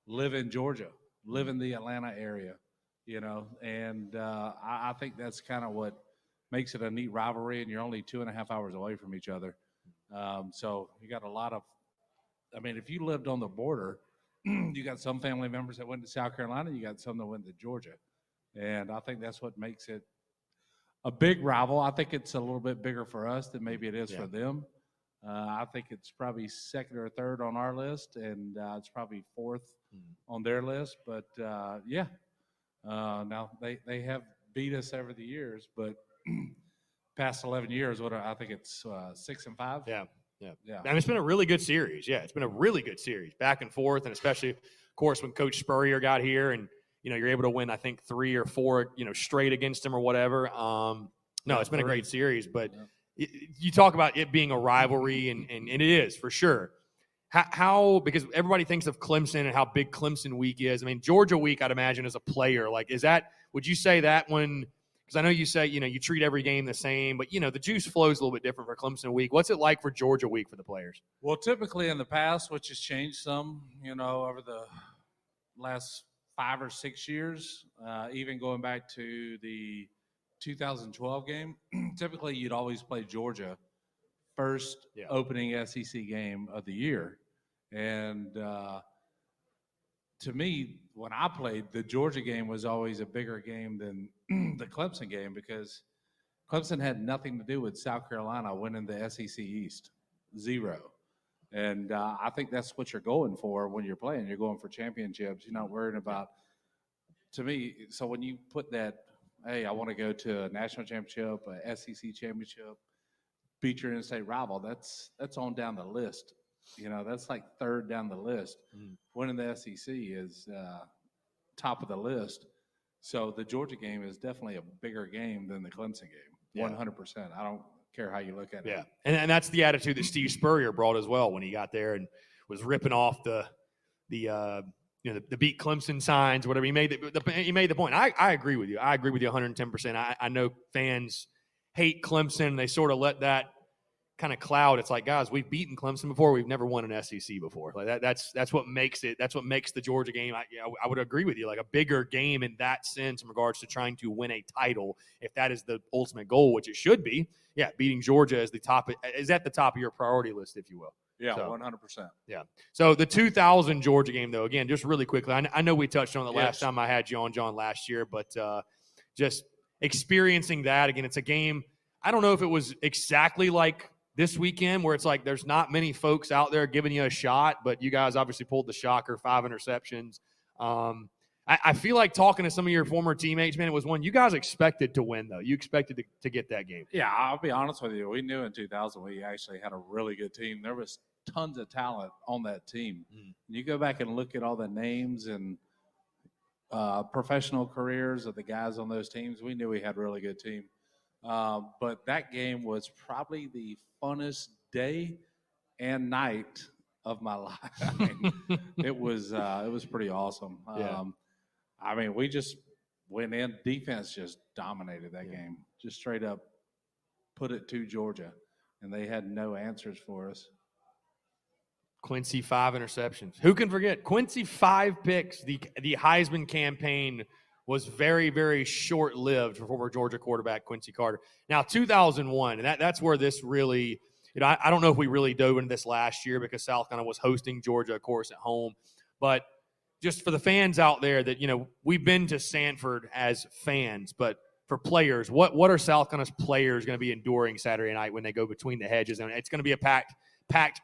live in Georgia, live in the Atlanta area, and I think that's kind of what makes it a neat rivalry, and you're only 2.5 hours away from each other. So you got a lot of, if you lived on the border, you got some family members that went to South Carolina, you got some that went to Georgia. And I think that's what makes it a big rival. I think it's a little bit bigger for us than maybe it is for them. I think it's probably second or third on our list, and it's probably fourth on their list. But, now they have beat us over the years, but past 11 years, I think it's 6 and 5. Yeah. It's been a really good series. Yeah, it's been a really good series, back and forth, and especially, of course, when Coach Spurrier got here and, you're able to win, I think, 3 or 4, straight against him or whatever. It's been a great series, but you talk about it being a rivalry, and it is for sure. How because everybody thinks of Clemson and how big Clemson week is. Georgia week, I'd imagine, as a player, like, would you say that when, because I know you say, you treat every game the same, but, the juice flows a little bit different for Clemson week. What's it like for Georgia week for the players? Well, typically in the past, which has changed some, over the last 5 or 6 years, even going back to the 2012 game, typically you'd always play Georgia first opening SEC game of the year. And to me, when I played, the Georgia game was always a bigger game than the Clemson game because Clemson had nothing to do with South Carolina winning the SEC East, 0. And I think that's what you're going for when you're playing. You're going for championships. You're not worrying about, to me, so when you put that, hey, I want to go to a national championship, a SEC championship, beat your in-state rival, that's on down the list. That's like third down the list. Winning the SEC is top of the list. So the Georgia game is definitely a bigger game than the Clemson game, 100%. I don't care how you look at it. Yeah, and that's the attitude that Steve Spurrier brought as well when he got there and was ripping off the beat Clemson signs, whatever. He made the point. I agree with you. I agree with you 110%. I know fans hate Clemson. They sort of let that kind of cloud. It's like, guys, we've beaten Clemson before. We've never won an SEC before. Like that's what makes it. That's what makes the Georgia game. I would agree with you. Like a bigger game in that sense in regards to trying to win a title, if that is the ultimate goal, which it should be. Yeah, beating Georgia is at the top of your priority list, if you will. Yeah, 100%. Yeah. So the 2000 Georgia game, though, again, just really quickly, I know we touched on it last time I had you on, John, last year, but just experiencing that again, it's a game. I don't know if it was exactly like this weekend where it's like there's not many folks out there giving you a shot, but you guys obviously pulled the shocker, 5 interceptions. I feel like talking to some of your former teammates, man, it was one you guys expected to win, though. You expected to get that game. Yeah, I'll be honest with you. We knew in 2000 we actually had a really good team. There was tons of talent on that team. You go back and look at all the names and professional careers of the guys on those teams, we knew we had a really good team. But that game was probably the funnest day and night of my life. I mean, it was pretty awesome. I mean, we just went in. Defense just dominated that game. Just straight up put it to Georgia, and they had no answers for us. Quincy, 5 interceptions. Who can forget? Quincy, 5 picks. The Heisman campaign was very, very short-lived for former Georgia quarterback Quincy Carter. Now, 2001, and that's where this really, I don't know if we really dove into this last year because South Carolina was hosting Georgia, of course, at home. But just for the fans out there that, we've been to Sanford as fans, but for players, what are South Carolina's players going to be enduring Saturday night when they go between the hedges? And it's going to be a packed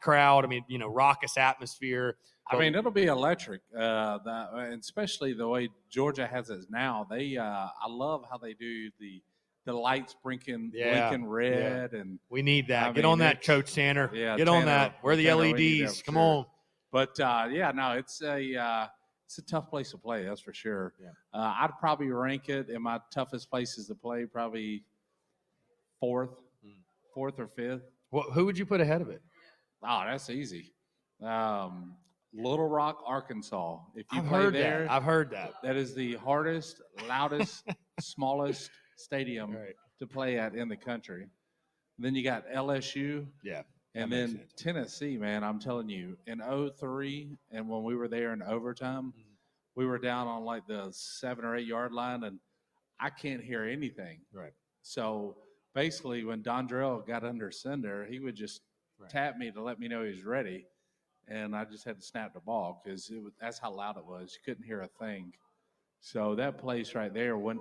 crowd. I mean, raucous atmosphere. I mean, it'll be electric, especially the way Georgia has it now. I love how they do the lights blinking red, and we need that. Get on that, Coach Tanner. Yeah, get on that. Where are the LEDs? Come on. But it's a tough place to play. That's for sure. Yeah. I'd probably rank it in my toughest places to play, probably 4th or 5th. Well, who would you put ahead of it? Oh, that's easy. Little Rock, Arkansas. If you I've play heard there, that. I've heard that. That is the hardest, loudest, smallest stadium to play at in the country. And then you got LSU. Yeah. And then Tennessee, man, I'm telling you, in 2003, and when we were there in overtime, we were down on like the 7 or 8 yard line, and I can't hear anything. Right. So basically, when Dondrell got under center, he would just tap me to let me know he was ready, and I just had to snap the ball because that's how loud it was. You couldn't hear a thing. So that place right there, when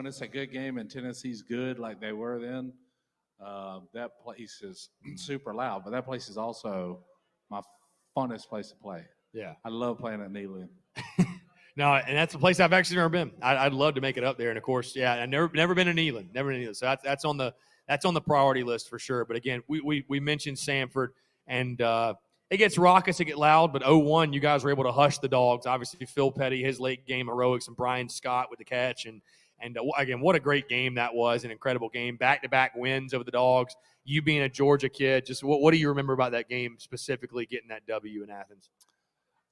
it's a good game and Tennessee's good like they were then, that place is super loud. But that place is also my funnest place to play. Yeah, I love playing at Neyland. No, and that's a place I've actually never been. I'd love to make it up there, and of course, I've never been in Neyland. Never been in Neyland. So that's on the priority list for sure. But again, we mentioned Sanford, and it gets raucous, it gets loud. But 0-1, you guys were able to hush the Dogs. Obviously, Phil Petty, his late game heroics, and Brian Scott with the catch, and again, what a great game that was, an incredible game. Back-to-back wins over the Dogs. You being a Georgia kid, just what do you remember about that game specifically, getting that W in Athens?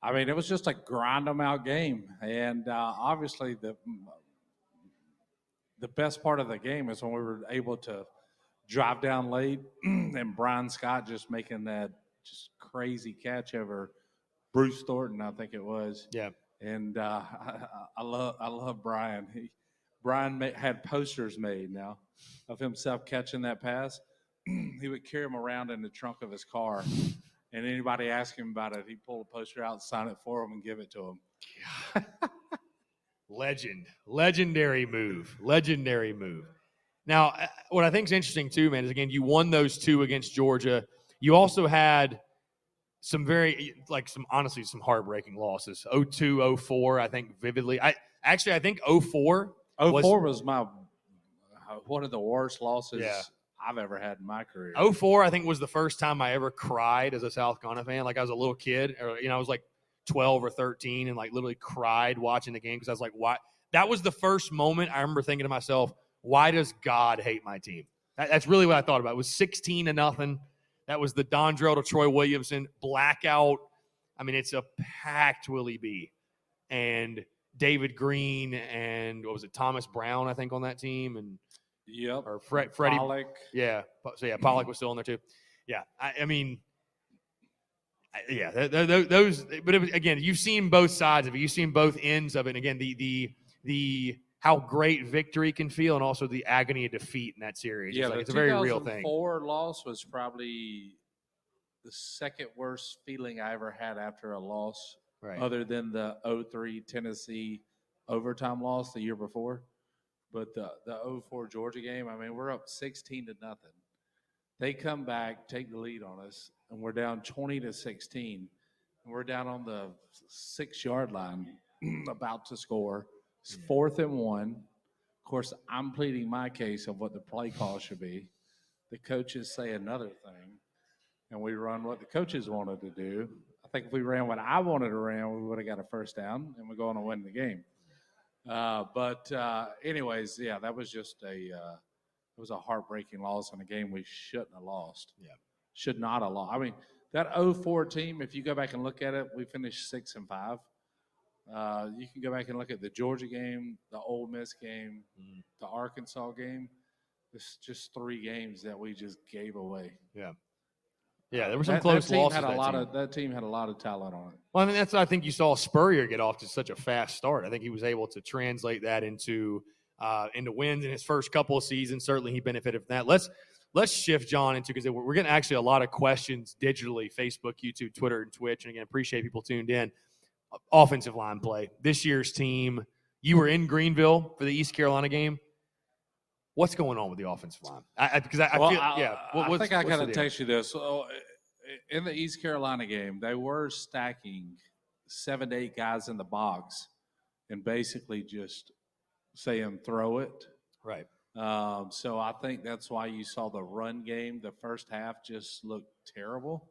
I mean, it was just a grind-them-out game. And obviously the best part of the game is when we were able to drive down late and Brian Scott just making that just crazy catch over Bruce Thornton, I think it was. Yeah. And I love Brian. Brian had posters made now of himself catching that pass. He would carry them around in the trunk of his car, and anybody ask him about it, he'd pull a poster out, sign it for him, and give it to him. Legendary move. Now, what I think is interesting too, man, is again, you won those 2 against Georgia. You also had some honestly, some heartbreaking losses. 0-2, 0-4, I think vividly. I think 0-4. 0-4 was one of the worst losses I've ever had in my career. 0-4, I think, was the first time I ever cried as a South Carolina fan. Like I was a little kid, or I was like 12 or 13, and like literally cried watching the game because I was like, why? That was the first moment I remember thinking to myself, why does God hate my team? That's really what I thought about. It was 16-0. That was the Dondrell to Troy Williamson blackout. I mean, it's a packed Willie B. And David Green and what was it, Thomas Brown, I think, on that team. And or Freddie Pollock. Yeah. So yeah, Pollock was still in there too. Yeah. Those. But again, you've seen both sides of it. You've seen both ends of it. And again, the how great victory can feel, and also the agony of defeat in that series. Yeah, it's a very real thing. The 2004 loss was probably the second worst feeling I ever had after a loss, other than the 0-3 Tennessee overtime loss the year before. But the 0-4 Georgia game, I mean, we're up 16-0. They come back, take the lead on us, and we're down 20-16. And we're down on the 6-yard line, about to score. It's 4th and 1. Of course, I'm pleading my case of what the play call should be. The coaches say another thing, and we run what the coaches wanted to do. I think if we ran what I wanted to run, we would have got a first down, and we're going to win the game. Anyways, yeah, that was just it was a heartbreaking loss in a game we shouldn't have lost. Yeah. Should not have lost. I mean, that 0-4 team, if you go back and look at it, we finished 6-5. You can go back and look at the Georgia game, the Ole Miss game, the Arkansas game. It's just 3 games that we just gave away. Yeah. Yeah, there were some close losses. That team had a lot of talent on it. Well, I mean, that's why I think you saw Spurrier get off to such a fast start. I think he was able to translate that into wins in his first couple of seasons. Certainly, he benefited from that. Let's shift, John, into, because we're getting actually a lot of questions digitally, Facebook, YouTube, Twitter, and Twitch. And again, appreciate people tuned in. Offensive line play. This year's team, you were in Greenville for the East Carolina game. What's going on with the offensive line? I think I got to text you this. In the East Carolina game, they were stacking 7 to 8 guys in the box and basically just saying throw it. Right. So I think that's why you saw the run game, the first half, just looked terrible.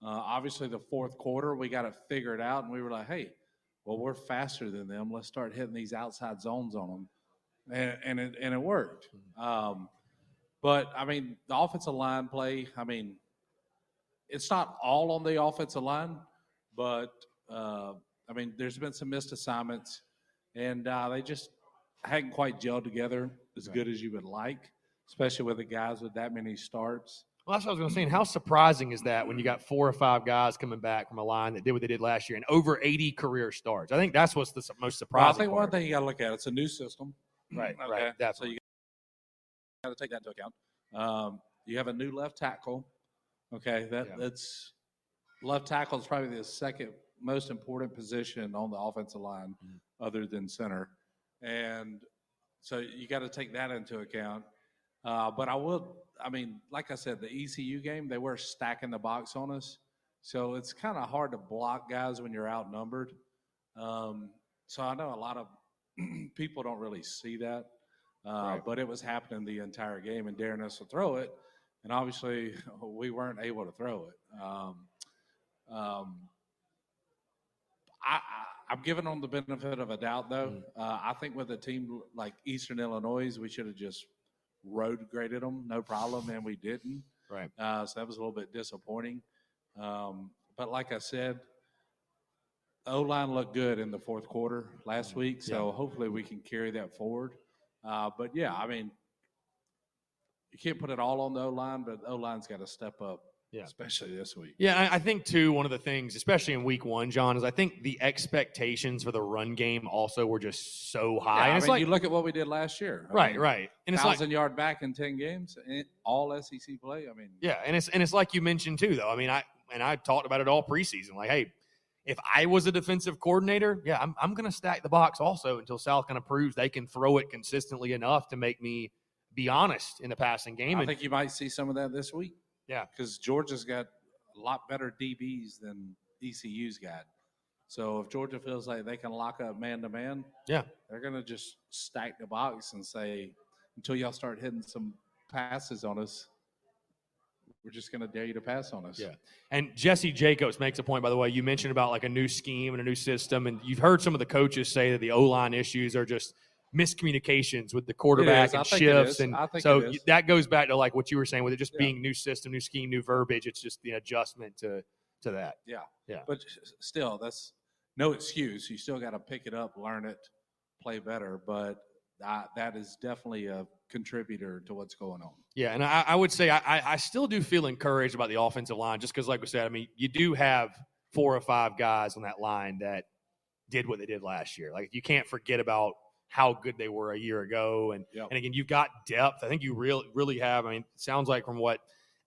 Obviously, the fourth quarter, we got it figured out, and we were like, hey, well, we're faster than them. Let's start hitting these outside zones on them. And it worked. But, I mean, the offensive line play, I mean, it's not all on the offensive line, but, I mean, there's been some missed assignments, and they just hadn't quite gelled together as good as you would like, especially with the guys with that many starts. Well, that's what I was going to say. And how surprising is that when you got 4 or 5 guys coming back from a line that did what they did last year and over 80 carear starts? I think that's what's the most surprising I think part. one thing you got to look at, it's a new system. Right, okay. Right. So you got to take that into account. You have a new left tackle. Okay, that's left tackle is probably the second most important position on the offensive line, other than center, and so you got to take that into account. But I mean, like I said, the ECU game, they were stacking the box on us, so it's kind of hard to block guys when you're outnumbered. So I know a lot of people don't really see that, but it was happening the entire game and daring us to throw it. And obviously, we weren't able to throw it. I'm giving them the benefit of a doubt, though. I think with a team like Eastern Illinois, we should have just road graded them, no problem, and we didn't. Right. So that was a little bit disappointing. But like I said, O-line looked good in the fourth quarter last week, so hopefully we can carry that forward. But, yeah, I mean, you can't put it all on the O-line, but O-line's got to step up Yeah. Especially this week. Yeah, I think, too, one of the things, especially in week one, John, is I think the expectations for the run game also were just so high. Yeah, and it's you look at what we did last year. Right. And it's 1,000-yard back in 10 games, all SEC play. Yeah, and it's like you mentioned, too, though. I talked about it all preseason. Like, hey, if I was a defensive coordinator, yeah, I'm going to stack the box also until South kind of proves they can throw it consistently enough to make me be honest in the passing game. I think you might see some of that this week. Yeah. Because Georgia's got a lot better DBs than ECU's got. So if Georgia feels like they can lock up man-to-man, yeah, they're going to just stack the box and say, until y'all start hitting some passes on us, we're just going to dare you to pass on us. Yeah. And Jesse Jacobs makes a point, by the way. You mentioned about like a new scheme and a new system, and you've heard some of the coaches say that the O-line issues are just miscommunications with the quarterback and shifts. And so that goes back to like what you were saying with it just being new system, new scheme, new verbiage. It's just the adjustment to that. Yeah. Yeah. But still, that's no excuse. You still got to pick it up, learn it, play better. But that is definitely a contributor to what's going on. Yeah, and I would say I still do feel encouraged about the offensive line just because, like we said, you do have 4 or 5 guys on that line that did what they did last year. Like, you can't forget about how good they were a year ago. And again, you've got depth. I think you really have. It sounds like from what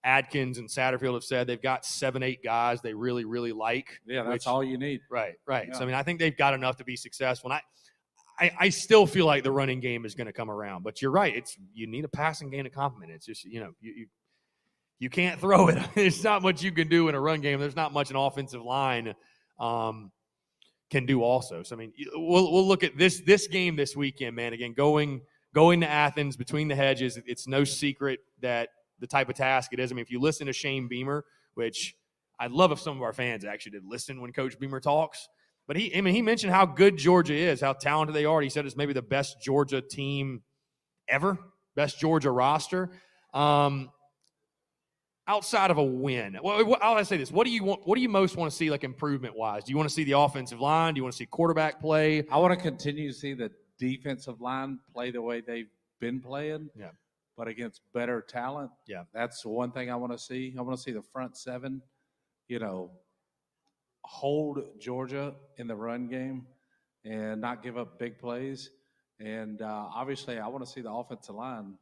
Adkins and Satterfield have said, they've got 7, 8 guys they really, really like. Yeah, that's all you need. Right. Yeah. So, I think they've got enough to be successful. And I still feel like the running game is going to come around. But you're right. You need a passing game to complement it. It's just, you can't throw it. There's not much you can do in a run game. There's not much an offensive line can do also. So, we'll look at this game this weekend, man. Again, going to Athens between the hedges, it's no secret that the type of task it is. If you listen to Shane Beamer, which I'd love if some of our fans actually did listen when Coach Beamer talks, but he mentioned how good Georgia is, how talented they are. He said it's maybe the best Georgia team ever, best Georgia roster. Outside of a win, I'll say this: what do you most want to see, like, improvement wise? Do you want to see the offensive line? Do you want to see quarterback play? I want to continue to see the defensive line play the way they've been playing. Yeah. But against better talent. Yeah. That's one thing I want to see. I want to see the front 7, hold Georgia in the run game and not give up big plays. And obviously, I want to see the offensive line.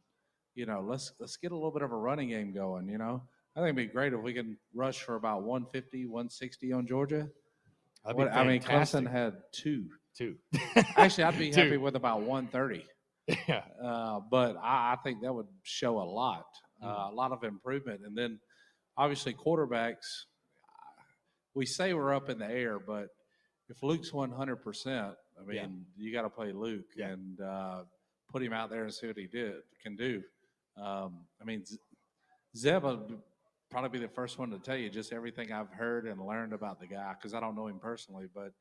Let's get a little bit of a running game going. I think it'd be great if we can rush for about 150, 160 on Georgia. Clemson had 2. Actually, I'd be happy with about 130. Yeah. But I think that would show a lot of improvement. And then, obviously, quarterbacks, we say we're up in the air, but if Luke's 100%, you got to play Luke and put him out there and see what he can do. Zeb will probably be the first one to tell you just everything I've heard and learned about the guy, because I don't know him personally, but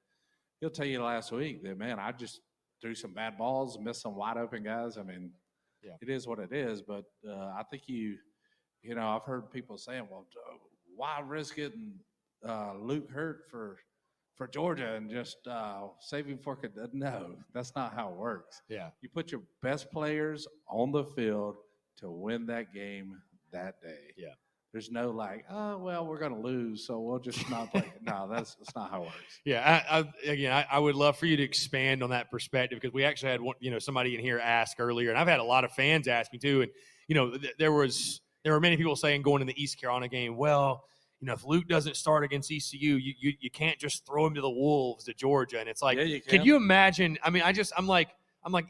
he'll tell you last week that, man, I just threw some bad balls, missed some wide open guys. It is what it is, but I think I've heard people saying, well, why risk getting Luke hurt for Georgia and just save him for – no, that's not how it works. Yeah. You put your best players on the field to win that game that day. Yeah. There's no we're going to lose, so we'll just not play. No, that's not how it works. Yeah, I would love for you to expand on that perspective, because we actually had somebody in here ask earlier, and I've had a lot of fans ask me too. And there were many people saying going in the East Carolina game, well, if Luke doesn't start against ECU, you can't just throw him to the wolves to Georgia. And it's like, can you imagine? I'm like,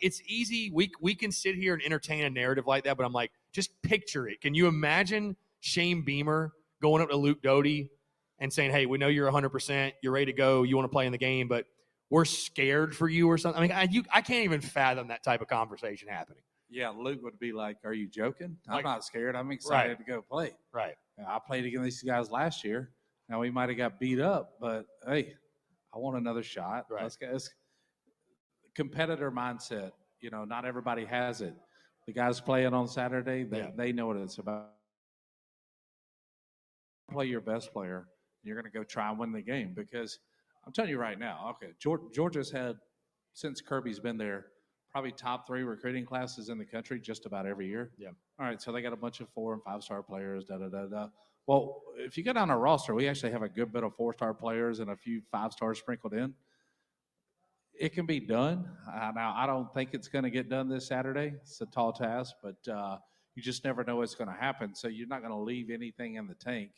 it's easy. We can sit here and entertain a narrative like that, but I'm like, just picture it. Can you imagine Shane Beamer going up to Luke Doty and saying, hey, we know you're 100%, you're ready to go, you want to play in the game, but we're scared for you or something? I can't even fathom that type of conversation happening. Yeah, Luke would be like, are you joking? I'm not scared. I'm excited to go play. Right. I played against these guys last year. Now, we might have got beat up, but, hey, I want another shot. Right. Let's competitor mindset. Not everybody has it. The guys playing on Saturday, they know what it's about. Play your best player. You're going to go try and win the game, because I'm telling you right now, okay, Georgia's had, since Kirby's been there, probably top 3 recruiting classes in the country just about every year. Yeah. All right, so they got a bunch of 4- and 5-star players, Well, if you go down our roster, we actually have a good bit of 4-star players and a few 5-stars sprinkled in. It can be done. Now, I don't think it's going to get done this Saturday. It's a tall task, but you just never know what's going to happen. So you're not going to leave anything in the tank.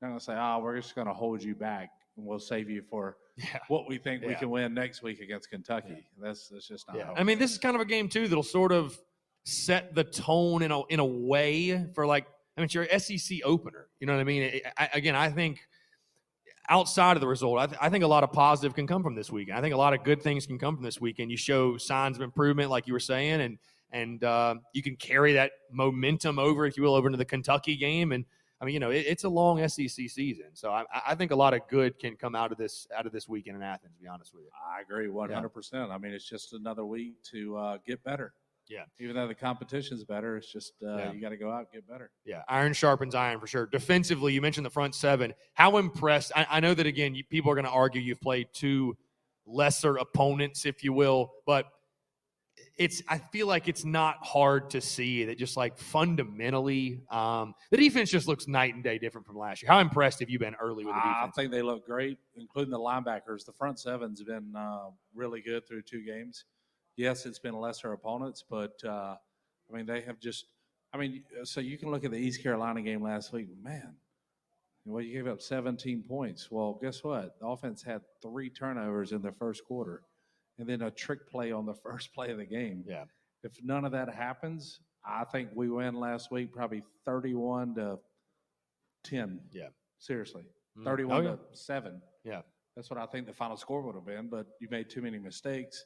You're not going to say, "Oh, we're just going to hold you back and we'll save you for what we think we can win next week against Kentucky." That's just not. How I mean, this is kind of a game too that'll sort of set the tone in a way for it's your SEC opener. You know what I mean? I think outside of the result, I think a lot of positive can come from this weekend. I think a lot of good things can come from this weekend. You show signs of improvement, like you were saying, and you can carry that momentum over, if you will, over into the Kentucky game. And I mean, it's a long SEC season, so I think a lot of good can come out of this weekend in Athens. To be honest with you, I agree 100%. I mean, it's just another week to get better. Yeah. Even though the competition's better, it's just you got to go out and get better. Yeah. Iron sharpens iron for sure. Defensively, you mentioned the front seven. How impressed? I know that, again, people are going to argue you've played two lesser opponents, if you will, but I feel like it's not hard to see that just fundamentally the defense just looks night and day different from last year. How impressed have you been early with the defense? I think they look great, including the linebackers. The front seven's been really good through 2 games. Yes, it's been lesser opponents, but, I mean, they have just – I mean, so you can look at the East Carolina game last week. Man, well, you gave up 17 points. Well, guess what? The offense had 3 turnovers in the first quarter and then a trick play on the first play of the game. Yeah. If none of that happens, I think we win last week probably 31-10. Yeah. Seriously. 31-7. Yeah. That's what I think the final score would have been, but you made too many mistakes.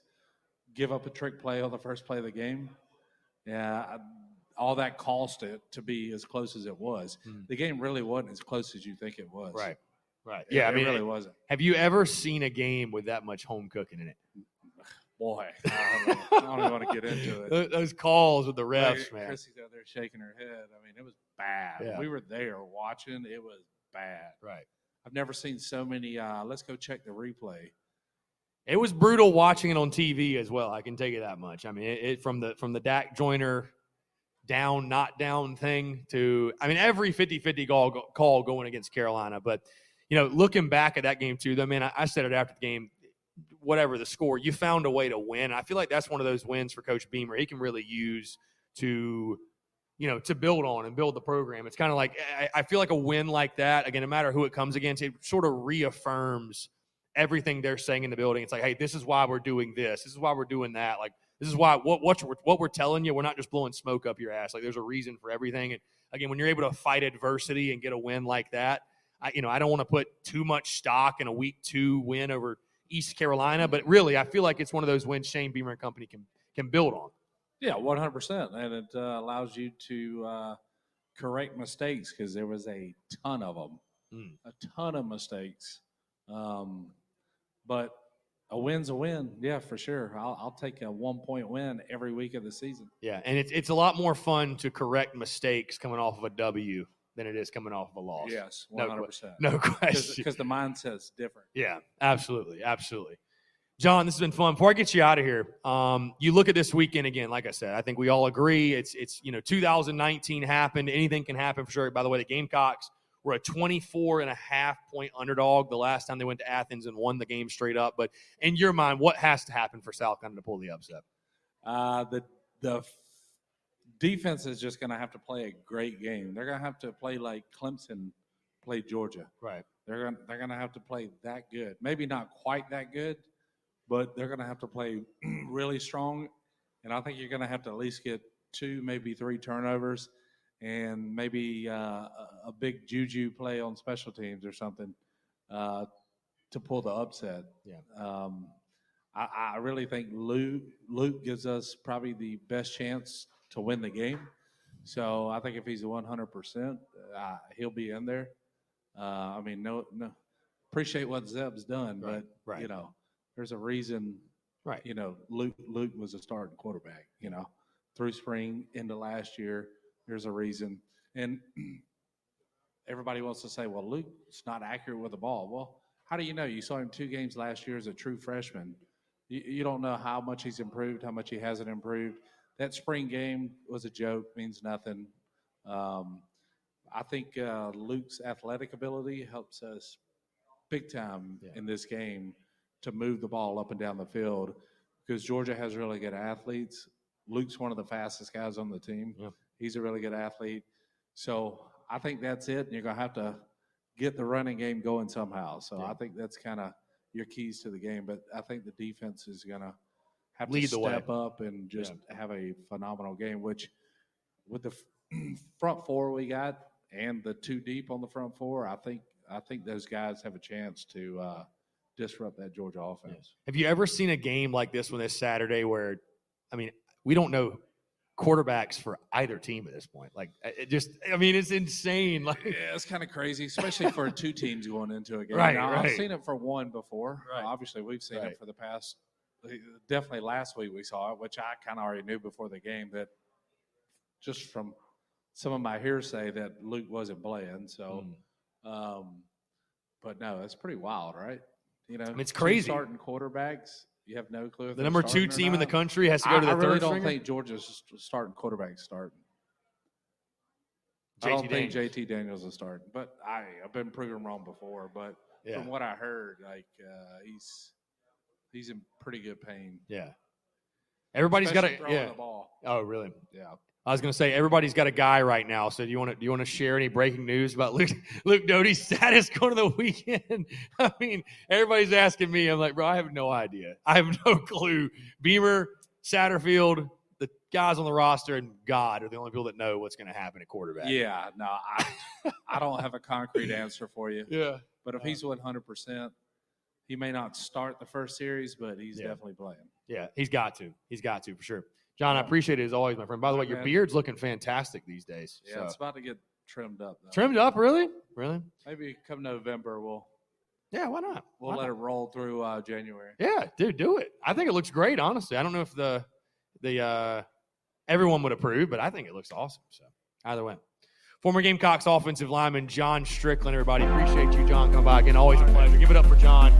Give up a trick play on the first play of the game. Yeah, all that cost it to be as close as it was. The game really wasn't as close as you think it was. Right. Yeah, I mean, it really wasn't. Have you ever seen a game with that much home cooking in it? Boy, I don't even want to get into it. Those calls with the refs, man. Chrissy's out there shaking her head. I mean, it was bad. Yeah. We were there watching. It was bad. Right. I've never seen so many, let's go check the replay. It was brutal watching it on TV as well. I can tell you that much. I mean, it from the Dak Joyner down, not down thing to, I mean, every 50-50 call going against Carolina. But, looking back at that game too, though, man, I said it after the game, whatever the score, you found a way to win. I feel like that's one of those wins for Coach Beamer he can really use to build on and build the program. It's kind of like, I feel like a win like that, again, no matter who it comes against, it sort of reaffirms everything they're saying in the building. It's like, hey, this is why we're doing this. This is why we're doing that. Like, this is why what we're telling you, we're not just blowing smoke up your ass. Like, there's a reason for everything. And again, when you're able to fight adversity and get a win like that, I don't want to put too much stock in a week 2 win over East Carolina, but really, I feel like it's one of those wins Shane Beamer and company can build on. Yeah, 100%. And it allows you to correct mistakes because there was a ton of them, a ton of mistakes. But a win's a win. Yeah, for sure. I'll take a 1-point win every week of the season. Yeah, and it's a lot more fun to correct mistakes coming off of a W than it is coming off of a loss. Yes, 100%. No question. Because the mindset's different. Yeah, absolutely. John, this has been fun. Before I get you out of here, you look at this weekend again, like I said, I think we all agree it's 2019 happened. Anything can happen for sure. By the way, the Gamecocks were a 24.5-point underdog the last time they went to Athens and won the game straight up. But in your mind, what has to happen for South Carolina to pull the upset? The defense is just going to have to play a great game. They're going to have to play like Clemson played Georgia. Right. They're going to have to play that good. Maybe not quite that good, but they're going to have to play really strong. And I think you're going to have to at least get 2, maybe 3 turnovers and maybe a big juju play on special teams or something to pull the upset. Yeah. I really think Luke gives us probably the best chance to win the game. So I think if he's 100%, he'll be in there. I mean, no, appreciate what Zeb's done, right. But there's a reason. Right. Luke was a starting quarterback. Through spring into last year, there's a reason. And everybody wants to say, well, Luke's not accurate with the ball. Well, how do you know? You saw him 2 games last year as a true freshman. You don't know how much he's improved, how much he hasn't improved. That spring game was a joke, means nothing. I think Luke's athletic ability helps us big time in this game to move the ball up and down the field because Georgia has really good athletes. Luke's one of the fastest guys on the team. Yeah. He's a really good athlete. So I think that's it, and you're going to have to get the running game going somehow. So I think that's kind of your keys to the game. But I think the defense is going to have to step up and just have a phenomenal game, which with the front four we got and the two deep on the front four, I think those guys have a chance to disrupt that Georgia offense. Yeah. Have you ever seen a game like this one this Saturday where, I mean, we don't know quarterbacks for either team at this point. Like, it's insane. Like, yeah, it's kind of crazy, especially for two teams going into a game. Right, now, right. I've seen it for one before. Right. Obviously, we've seen it for the past. Definitely last week we saw it, which I kind of already knew before the game that just from some of my hearsay that Luke wasn't playing. So, but no, it's pretty wild, right? You know, it's crazy. Starting quarterbacks. You have no clue if the number 2 team in the country has to go to the third. I really don't think Georgia's starting quarterback starting. I don't think JT Daniels is starting, but I've been proven wrong before. But from what I heard, like he's in pretty good pain. Yeah, everybody's got the ball. Oh, really? Yeah. I was going to say everybody's got a guy right now. So do you want to share any breaking news about Luke Doty's status going to the weekend? I mean, everybody's asking me. I'm like, bro, I have no idea. I have no clue. Beamer, Satterfield, the guys on the roster, and God are the only people that know what's going to happen at quarterback. Yeah, no, I don't have a concrete answer for you. Yeah, but if he's 100%, he may not start the first series, but he's definitely playing. Yeah, he's got to. He's got to for sure. John, I appreciate it as always, my friend. By the way, your beard's looking fantastic these days. Yeah, it's about to get trimmed up, though. Trimmed up, really? Really? Maybe come November, Yeah, why not? We'll let it roll through January. Yeah, dude, do it. I think it looks great, honestly. I don't know if the everyone would approve, but I think it looks awesome. So either way. Former Gamecocks offensive lineman John Strickland, everybody. Appreciate you, John, coming by again. Always a pleasure. Give it up for John.